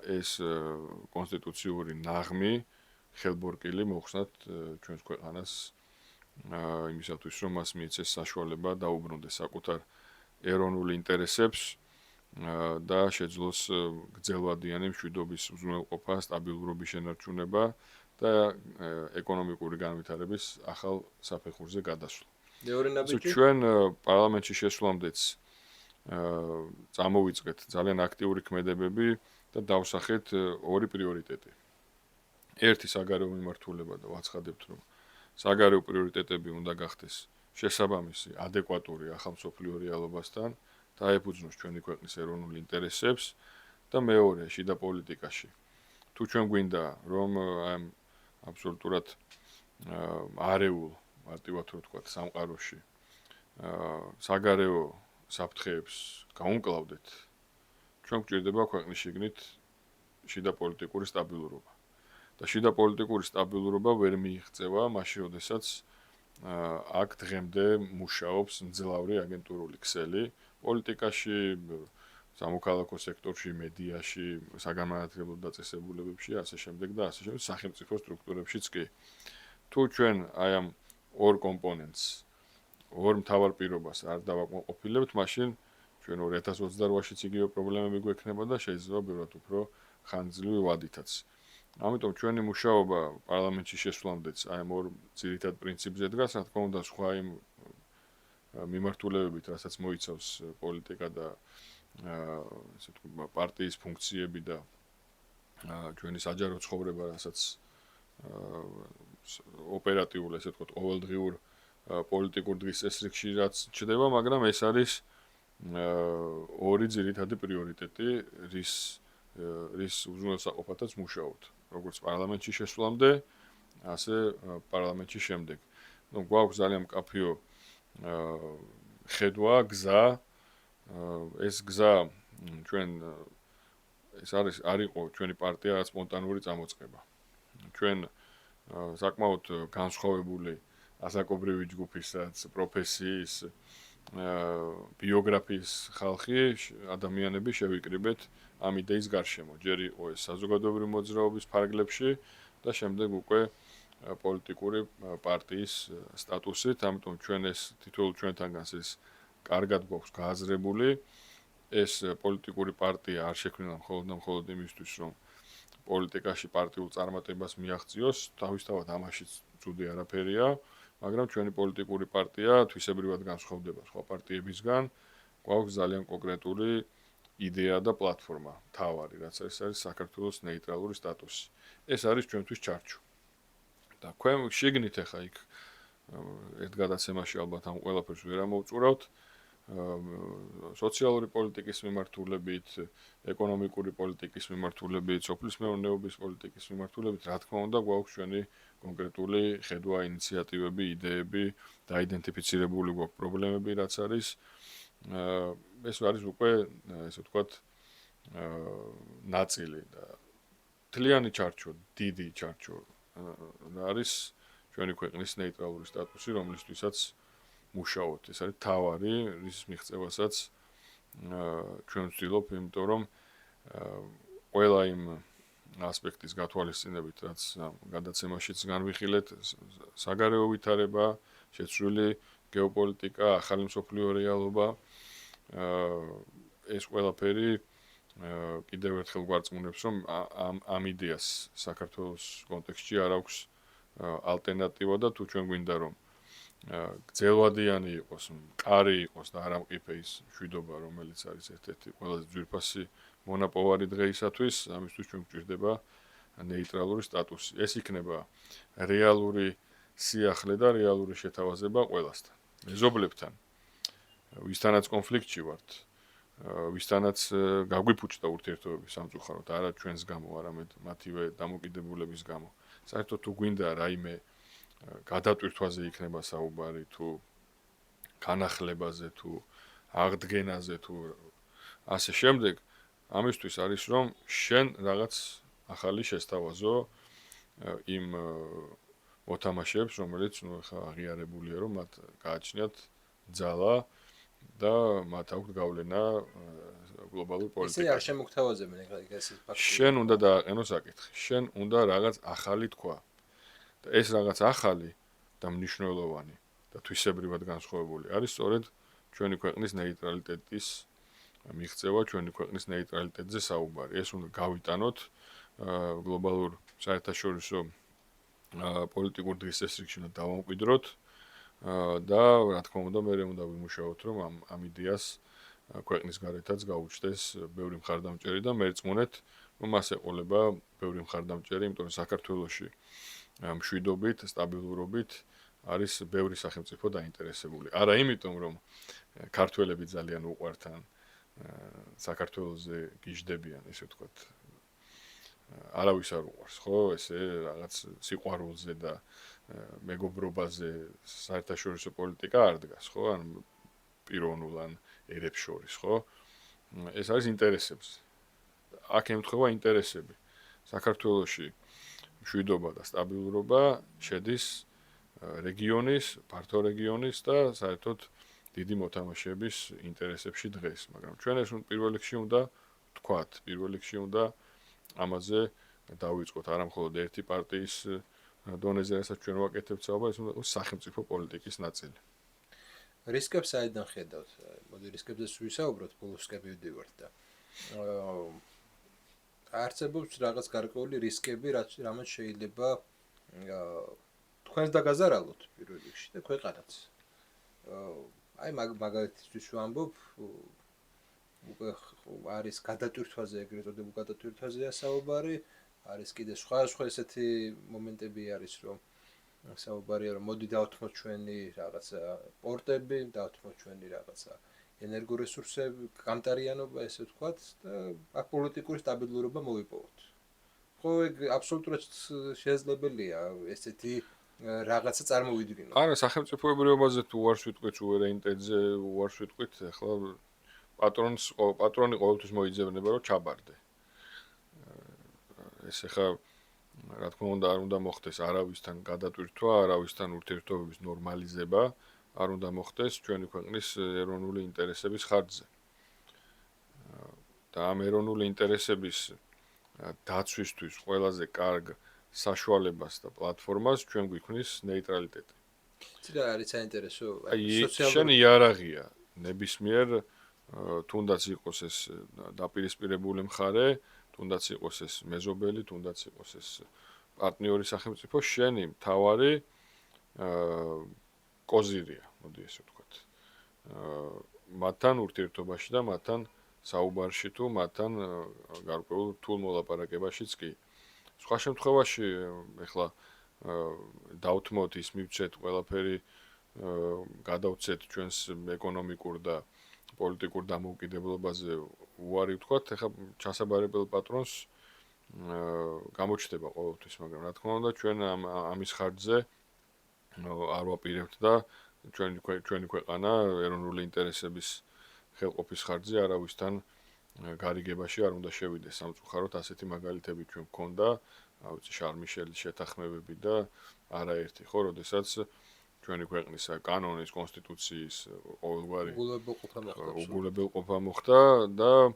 ეს კონსტიტუციური ნაღმი ხელბორკილი მოხსნათ ჩვენს ქვეყანას იმისათვის, რომ მას მიეცეს საშუალება დაუბრუნდეს საკუთარ ეროვნულ ინტერესებს და შეძლოს გრძელვადიანი მშვიდობის უზრუნველყოფა, სტაბილურობის შენარჩუნება და ეკონომიკური განვითარების ახალ საფეხურზე გადასვლა. მეორე ნაბიჯი ჩვენ პარლამენტში შესვლამდეც წამოვიწყეთ ძალიან აქტიური ქმედებები და დავსახეთ ორი პრიორიტეტი. ერთი საგარეო მიმართულება და ვაცხადებთ, რომ საგარეო პრიორიტეტები უნდა გახდეს შესაბამისი, ადეკვატური ახალ მსოფლიო რეალობასთან, დაეფუძნოს ჩვენი ქვეყნის ეროვნულ ინტერესებს და მეორე შიდა პოლიტიკაში. თუ ჩვენ გვინდა, რომ ამ აბსოლუტურად არეულ, მარტივად რო ვთქვათ, სამყაროში საგარეო საფრთხეებს გაუმკლავდეთ, ჩვენ გვჭირდება ქვეყნის შიგნით შიდა პოლიტიკური სტაბილურობა. და შიდა პოლიტიკური სტაბილურობა ვერ მიიღწევა მაშინ, როდესაც აქ დღემდე მუშაობს მძლავრი აგენტურული ქსელი პოლიტიკაში, სამოქალაქო სექტორში, მედიაში, საგანმანათლებლო დაწესებულებებში, ასე შემდეგ და ასე შემდეგ, სახელმწიფო სტრუქტურებშიც კი. თუ ჩვენ აი ამ ორ კომპონენტს, ორ მთავარ პირობას არ დავაკმაყოფილებთ, მაშინ ჩვენ 2028-შიც იგივე პრობლემები გვექნება და შეიძლება ბევრად უფრო ხანგრძლივი ვადითაც. ამიტომ ჩვენი მუშაობა პარლამენტში შესვლამდეც აი ამ ორ ძირითად პრინციპზე დგას, რა თქმა უნდა, სხვა იმ მიმართულებებით, რასაც მოიცავს პოლიტიკა და ესე ვთქვი, პარტიის ფუნქციები და ჩვენი საჯარო ცხოვრება, რასაც ოპერატიულ, ესე ვთქვი, ყოველდღიურ პოლიტიკურ დღის წესრიგში რაც ჩდება, მაგრამ ეს არის ორი ძირითადი პრიორიტეტი, რის უზრუნველსაყოფათაც მუშაობთ, როგორც პარლამენტში შესვლამდე, ასე პარლამენტში შემდეგ. გვაქვს ძალიან მკაფიო ხედვა, გზა, ეს გზა ჩვენ ეს არისო ჩვენი პარტია სპონტანური წამოწყება. ჩვენ საკმაოდ განსხვავებული ასაკობრივი ჯგუფის, რაც პროფესიის, ბიოგრაფიის ხალხი, ადამიანები შევიკრიბეთ ამ იდეის გარშემო. ჯერ იყო ეს საზოგადოებრივი მოძრაობის ფარგლებში და შემდეგ უკვე პოლიტიკური პარტიის სტატუსით, ამიტომ ჩვენ ეს თითოეულ ჩვენთანგანს ეს კარგად გვაქვს გააზრებული. ეს პოლიტიკური პარტია არ შექმნა მხოლოდ იმისთვის, რომ პოლიტიკაში პარტიულ წარმატებას მიაღწიოს, თავისთავად ამაშიც ცუდი არაფერია, მაგრამ ჩვენი პოლიტიკური პარტია თვისებრივად განსხვავდება სხვა პარტიებისგან, გვაქვს ძალიან კონკრეტული იდეა და პლატფორმა, თავარი, რაც არის საქართველოს ნეიტრალური სტატუსი. ეს არის ჩვენთვის ჩარჩო. და ქვემ შეგნით ახლა იქ ერთ გადაცემაში ალბათ ამ ყველაფერს ვერ ამოვწურავთ. სოციალური პოლიტიკის მიმართულებით, ეკონომიკური პოლიტიკის მიმართულებით, სოფლის მეურნეობის პოლიტიკის მიმართულებით, რა თქმა უნდა, გვაქვს ჩვენი კონკრეტული ხედვა, ინიციატივები, იდეები, დაიდენტიფიცირებული გვაქვს პრობლემები, რაც არის. ეს არის უკვე, ესე ვთქვათ, ნაწილი და მთლიანი ჩარჩო, დიდი ჩარჩო არის ჩვენი ქვეყნის ნეიტრალური სტატუსი, რომლისთვისაც მუშაობთ. ეს არის თავარი, რის მიღწევასაც ჩვენ ვცდილობ, იმიტომ რომ ყველა იმ ასპექტის გათვალისწინებით, რაც გადაცემაშიც განვიხილეთ, საგარეო ვითარება, შეცვლილი გეოპოლიტიკა, ახალი მსოფლიო რეალობა, ეს ყველაფერი კიდევ ერთხელ გვარწმუნებს, რომ ამ იდეას საქართველოს კონტექსტში არ აქვს ალტერნატივა და თუ ჩვენ გვინდა რომ გრძელვადიანი იყოს, მყარი იყოს და არ ამყიფე ის მშვიდობა, რომელიც არის ერთ-ერთი ყველაზე ძვირფასი მონაპოვარი დღეისათვის, ამისთვის ჩვენ გვჭირდება ნეიტრალური სტატუსი. ეს იქნება რეალური სიახლე და რეალური შეთავაზება ყველასთან. მეზობლებთან, ვისთანაც კონფლიქტში ვართ, ვისთანაც გაგვიფუჭდა ურთიერთობები სამწუხაროდ, არა ჩვენს გამო, არამედ მათივე დამოკიდებულების გამო. საერთოდ თუ გვინდა რაიმე გადატვირთვაზე იქნება საუბარი, თუ განახლებაზე, თუ აღდგენაზე, თუ ასე შემდეგ, ამისთვის არის რომ შენ რაღაც ახალი შესთავაზო იმ მოთამაშეებს, რომელიც ნუ ხა აღიარებულია, რომ მათ გააჩნიათ ძალა და მათ აქვთ გავლენა გლობალურ პოლიტიკაში. ისე არ შემოგთავაზებენ ეგ ეს ფაქტი. შენ უნდა დააყენო საკითხი. შენ უნდა რაღაც ახალი თქვა. და ეს რაღაც ახალი და მნიშვნელოვანი და თვისებრივად განსხვავებული არის სწორედ ჩვენი ქვეყნის ნეიტრალიტეტის მიღწევა, ჩვენი ქვეყნის ნეიტრალიტეტზე საუბარი. ეს უნდა გავიტანოთ გლობალურ საერთაშორისო პოლიტიკურ დღის წესრიგში უნდა დავამკვიდროთ და რა თქმა უნდა მე უნდა ვიმუშაოთ, რომ ამ იდეას ქვეყნის გარეთაც გაუჩნდეს ბევრი მხარდამჭერი და მერწმუნეთ, რომ მას ეყოლება ბევრი მხარდამჭერი, იმიტომ რომ საქართველოში მშვიდობით, სტაბილურობით არის ბევრი სახელმწიფო დაინტერესებული. არა იმიტომ, რომ ქართველები ძალიან უყვართ ან საქართველოზე გიждდებიან, ესე ვთქვათ. არავის არ უყვარს, ხო, ესე რაღაც სიყვარულზე და მეგობრობაზე საერთაშორისო პოლიტიკა არ დგას, ხო, ან პიროვნულ ან ერებს შორის, ხო? ეს არის ინტერესებზე. აქ ემთხვევა ინტერესები. საქართველოში მშვიდობა და სტაბილურობა შედის რეგიონის, ფართო რეგიონის და საერთოდ დიდი მოთამაშეების ინტერესებში დღეს, მაგრამ ჩვენ ეს პირველ რიგში უნდა ვთქვათ, პირველ რიგში უნდა ამაზე დავიწყოთ არა მხოლოდ ერთი პარტიის დონეზე, რასაც ჩვენ ვაკეთებთ საუბარს, ეს უნდა იყოს სახელმწიფო პოლიტიკის ნაწილი. რისკებს საიდან ხედავთ? მოდი რისკებზე ვისაუბროთ, ბოლოსკენ მივდივართ და არსებობს რაღაც გარკვეული რისკები, რამაც შეიძლება თქვენს დაგაზარალოთ პირველ რიგში და ქვეყანაც. აი მაგალითისთვის ვამბობ, უკვე არის გადატვირთვაზე, ეგრეთ წოდებულ გადატვირთვაზეა საუბარი, არის კიდე სხვა ესეთი მომენტები არის, რომ საუბარია, რომ მოდი დავთმოთ ჩვენი რაღაცა პორტები, დავთმოთ ჩვენი რაღაცა ენერგორესურსები, გამტარიანობა, ესე ვთქვათ, და აქ პოლიტიკური სტაბილურობა მოვიპოვოთ. ხო, ეგ აბსოლუტურად შესაძლებელია ესეთი რაღაცა წარმოვიდგინოთ. არა, სახელმწიფოებრიობაზე თუ უარს ვიტყვით სუვერენიტეტზე, უარს ვიტყვით, ახლა პატრონი ყოველთვის მოიძებნება, რომ ჩაბარდე. ეს ახლა რა თქმა უნდა არ უნდა მოხდეს არავისთან გადატვირთვა, არავისთან ურთიერთობების ნორმალიზება, არ უნდა მოხდეს ჩვენი ქვეყნის ეროვნული ინტერესების ხარჯზე. და ამ ეროვნული ინტერესების დაცვისთვის ყველაზე კარგ საშუალებას და პლატფორმას ჩვენ გვიქმნის ნეიტრალიტეტი. რა არის საინტერესო? შენ იარაღია ნებისმიერ თუნდაც იყოს ეს დაპირისპირებული მხარე, თუნდაც იყოს ეს მეზობელი, თუნდაც იყოს ეს პარტნიორი სახელმწიფო, შენი მთავარი კოზირია, მოდი ესე ვთქვათ. მათთან ურთიერთობაში და მათთან საუბარში თუ მათთან გარკვეულ რთულ მოლაპარაკებაშიც კი. სხვა შემთხვევაში ეხლა დავთმოთ ის მივცეთ ყველაფერი გადავცეთ ჩვენს ეკონომიკურ და პოლიტიკურ დამოუკიდებლობაზე უარი ვთქვათ, ეხლა ჩასაბარებელ პატრონს გამოჩნდება ყოველთვის, მაგრამ რა თქმა უნდა ჩვენ ამის ხარჯზე არ ვაპირებთ და ჩვენი ქვეყანა ეროვნული ინტერესების ხელყოფის ხარჯზე არავისთან გარიგებაში არ უნდა შევიდეს. სამწუხაროდ ასეთი მაგალითები ჩვენ გვქონდა, რა ვიცი, შარმიშელის შეთანხმებები და არაერთი, ხო, როდესაც ჩვენი ქვეყნის კანონის, კონსტიტუციის ყოველგვარი უგულებელყოფა მოხდა და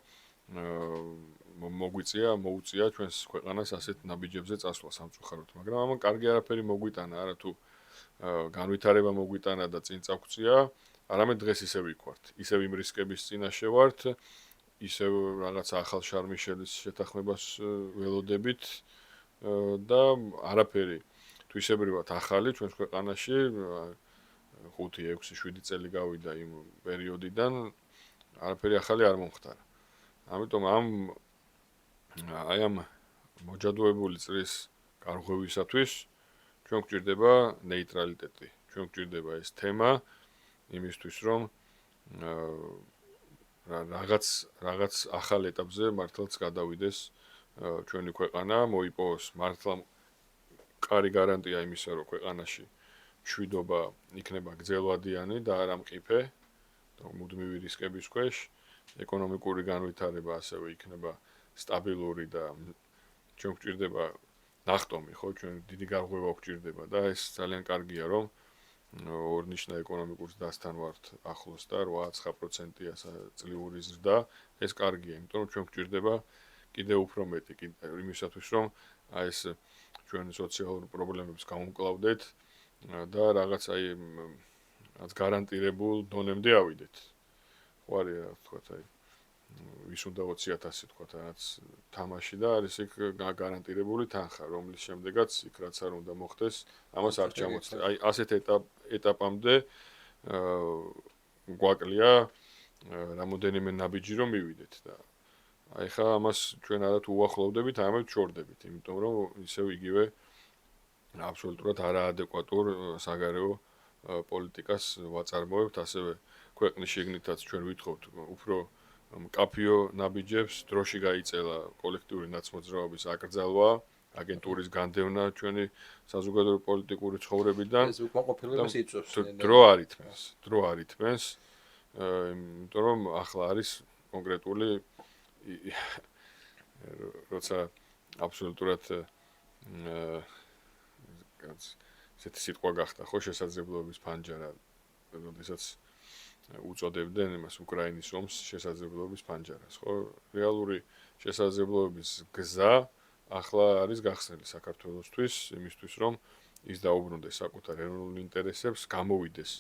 მოუწია ჩვენს ქვეყანას ასეთ ნაბიჯებზე წასვლა სამწუხაროდ, მაგრამ ამან კარგი არაფერი მოგვიტანა, არა თუ განვითარება მოგვიტანა და წინ წაგვწია, არამედ დღეს ისევ ვიქوارთ. ისევ იმ რისკების წინაშე ვართ, ისევ რაღაც ახალ შარმიშელის შეთანხმებას ველოდებით და არაფერი თვისებრივად ახალი ჩვენს ქვეყანაში 5, 6, 7 წელი გავიდა იმ პერიოდიდან, არაფერი ახალი არ მომხდარა. ამიტომ ამ მოჯადოებული წრის გარღვევისათვის ჩვენ გვჭირდება ნეიტრალიტეტი. ჩვენ გვჭირდება ეს თემა იმისთვის, რომ რაღაც ახალ ეტაპზე მართლაც გადავიდეს ჩვენი ქვეყანა, მოიპოვოს მართლა კარი გარანტია იმისა, რომ ქვეყანაში მშვიდობა იქნება გრძელვადიანი და არა მყიფე, და მუდმივი რისკების ქვეშ, ეკონომიკური განვითარება ასევე იქნება სტაბილური და ჩვენ გვჭირდება ნახტომი, ხო, ჩვენ დიდი გარღვევა გვჭირდება და ეს ძალიან კარგია, რომ ორნიშნა ეკონომიკურ ზრდასთან ვართ ახლოს და 8-9%-ია წლიური ზრდა, ეს კარგია, იმიტომ რომ ჩვენ გვჭირდება კიდე უფრო მეტი, იმისათვის რომ აი ეს ჩვენი სოციალურ პრობლემებს გამომკლავდეთ და რაღაც გარანტირებულ დონემდე ავიდეთ. ხო არის რა ვთქვათ, ვის უნდა 20,000 თქვათ, რაც თამაში და არის იქ გარანტირებული თანხა, რომლის შემდეგაც იქ რაც არ უნდა მოხდეს, ამას არ ჩამოწდა. აი ასეთ ეტაპამდე გვაკლია რამოდენიმე ნაბიჯი რომ მივიდეთ და აი ხა ამას ჩვენ არა თუ უახლოვდებით, არამედ ვჩორდებით, იმიტომ რომ ისევ იგივე აბსოლუტურად არაადეკვატურ საგარეო პოლიტიკას ვაწარმოებთ, ასევე ქვეყნის შიგნითაც ჩვენ ვითხოვთ უფრო მკაფიო ნაბიჯებს, დროში გაიწელა კოლექტიური ნაცმოძრაობის აკრძალვა, აგენტურის განდევნა ჩვენი საზოგადოებრივი პოლიტიკური ცხოვრებიდან. ეს უკმაყოფილებას იწვევს. დრო არ ითმენს, იმიტომ რომ ახლა არის კონკრეტული როცა აბსოლუტურად ესეთი სიტყვა გახდა ხო შესაძლებლობების ფანჯარა, როდესაც უწოდებდნენ იმას უკრაინის ომს შესაძლებლობების ფანჯარას, ხო? რეალური შესაძლებლობების გზა ახლა არის გახსნილი საქართველოსთვის, იმისთვის რომ ის დაუბრუნდეს საკუთარ ეროვნულ ინტერესებს, გამოვიდეს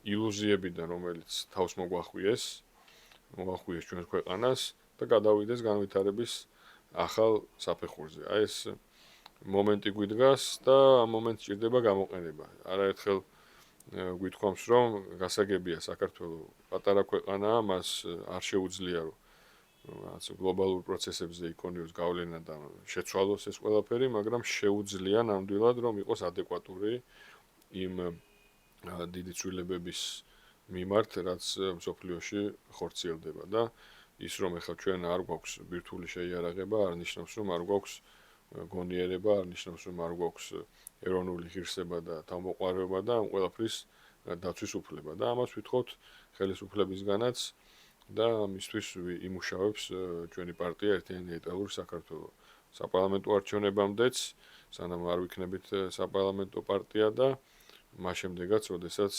ილუზიებიდან, რომელიც თავს მოგვახვიეს ჩვენს ქვეყანას და გადავიდეს განვითარების ახალ საფეხურზე. აი ეს მომენტი გვიდგას და ამ მომენტს ჭირდება გამოყენება. არაერთხელ გვითხოვს რომ გასაგებია საქართველოს პატარა ქვეყანაა, მას არ შეუძლია რომ რაც გლობალურ პროცესებზე იქონიოს გავლენა და შეცვალოს ეს ყველაფერი, მაგრამ შეუძლია ნამდვილად რომ იყოს ადეკვატური იმ დიდი ცვლილებების მიმართ, რაც მსოფლიოში ხორციელდება და ის რომ ეხლა ჩვენ არ გვაქვს ბირთვული შეიარაღება, არ ნიშნავს რომ არ გვაქვს გონიერება, არ ნიშნავს რომ არ გვაქვს ეროვნული ღირსება და თავმოყრება და ამ ყველაფრის დაცვის უფლება და ამას ვითხოვთ ხელისუფლებისგანაც და მისთვის იმუშავებს ჩვენი პარტია ერთიანი ნეიტრალური საქართველო. საპარლამენტო არჩევნებამდეც, სანამ არ ვიქნებით საპარლამენტო პარტია და მას შემდეგაც, როდესაც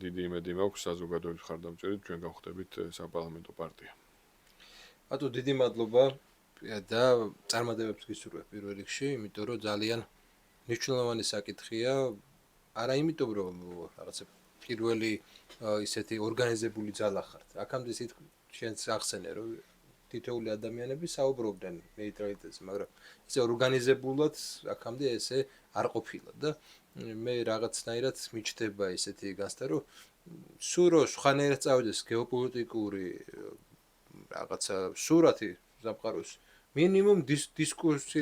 დიდი იმედი მაქვს საზოგადოების მხარდამჭერით ჩვენ გავხდებით საპარლამენტო პარტია. ბატონო, დიდი მადლობა და წარმატებებს გისურვებ პირველ რიგში, იმიტომ რომ ძალიან მნიშვნელოვანი საკითხია, არა იმიტომ რომ რაღაცა პირველი ისეთი ორგანიზებული ძალა ხართ. აქამდე შენც ახსენე რომ თითოეული ადამიანები საუბრობდნენ ნეიტრალიტეტზე, მაგრამ ესე ორგანიზებულად აქამდე ესე არ ყოფილა და მე რაღაცნაირად მიჩნდება ესეთი გასტა რომ სულ რო სხვანაირად წავიდეს გეოპოლიტიკური რაღაცა სურათი სამყაროს მინიმუმ დისკუსი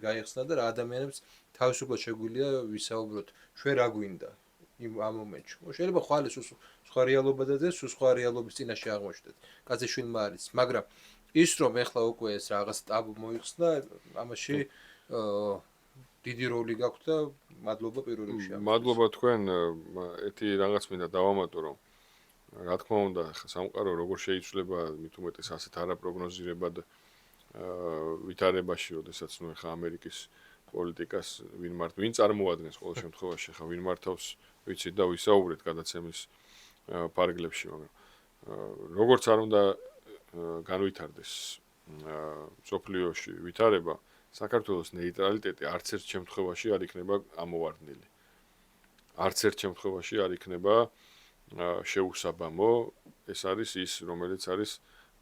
გაიხსნა და რა ადამიანებს თავისუფლად შეგვიძლია ვისაუბროთ ჩვენ რა გვინდა იმ ამ მომენტში. შეიძლება ხვალე სხვა რეალობა და სხვა რეალობის წინაშე აღმოჩნდეთ. კაცეშვილმა არის, მაგრამ ის რომ ეხლა უკვე ეს რაღაც ტაბუ მოიხსნა, ამაში დიდი როლი გაქვთ და მადლობა პირველ რიგში. მადლობა თქვენ, ერთი რაღაც მინდა დავამატო რომ რა თქმა უნდა, სამყარო როგორ შეიცვლება, მით უმეტეს ასეთ არაპროგნოზირებად ვითარებაში, როდესაც ნუ ეხა ამერიკის პოლიტიკას ვინ წარმოადგენს ყოველ შემთხვევაში, ხა ვინ მართავს, ვიცით და ვისაუბრეთ გადაცემის ფარგლებში, მაგრამ როგორც არ უნდა განვითარდეს მსოფლიოში ვითარება, საქართველოს ნეიტრალიტეტი არც ერთ შემთხვევაში არ იქნება ამოვარდნილი. არც ერთ შემთხვევაში არ იქნება შეუსაბამო, ეს არის ის, რომელიც არის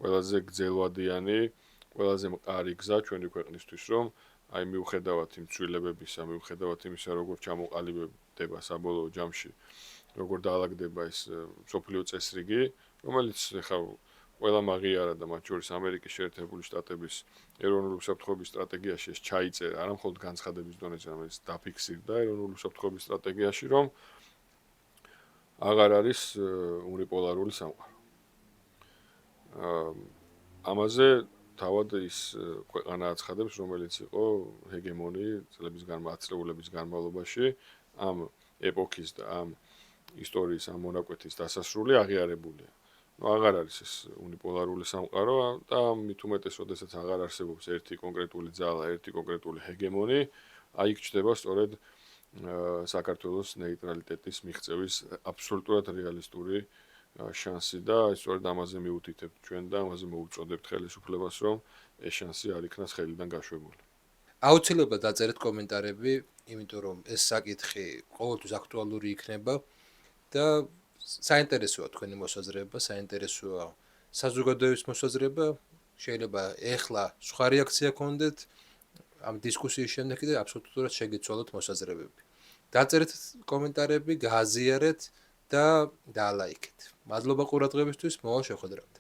ყველაზე გრძელვადიანი, ყველაზე მყარი გზა ჩვენი ქვეყნისთვის, რომ აი მიუხედავად იმ ცვლილებებისა, მიუხედავად იმისა, როგორ ჩამოყალიბდება საბოლოო ჯამში, როგორ დაალაგდება ეს მსოფლიო წესრიგი, რომელიც ეხლა ყველამ აღიარა და მათ შორის ამერიკის შეერთებული შტატების ეროვნული უსაფრთხოების სტრატეგიაში ეს ჩაიწერა, არა მხოლოდ განცხადების დონეზე, რომელიც დაფიქსირდა ეროვნული უსაფრთხოების სტრატეგიაში, რომ აღარ არის უნიპოლარული სამყარო. ამაზე თავად ის ქვეყანა აცხადებს, რომელიც იყო ჰეგემონი წლების განმავლობაში განმავლობაში ამ ეპოქის და ამ ისტორიის ამ მონაკვეთის დასასრული აღიარებულია. აღარ არის ეს უნიპოლარული სამყარო და მით უმეტეს, როდესაც აღარ არსებობს ერთი კონკრეტული ძალა, ერთი კონკრეტული ჰეგემონი, აი იქ ჩნდება სწორედ საქართველოს ნეიტრალიტეტის მიღწევის აბსოლუტურად რეალისტური შანსი და სწორედ ამაზე მიუთითებთ ჩვენ და ამაზე მოუწოდებთ ხელისუფლებას, რომ ეს შანსი არ იქნას ხელიდან გაშვებული. აუცილებლად დაწერეთ კომენტარები, იმიტომ რომ ეს საკითხი ყოველთვის აქტუალური იქნება და საინტერესოა თქვენი მოსაზრება, საინტერესოა საზოგადოების მოსაზრება, შეიძლება ეხლა სხვა რეაქცია გქონდეთ ამ დისკუსიის შემდეგ და აბსოლუტურად შეგეცვალოთ მოსაზრებები. დაწერეთ კომენტარები, გააზიარეთ და დაალაიქეთ. მადლობა ყურადღებისთვის, მოვალ შეხვედრამდე.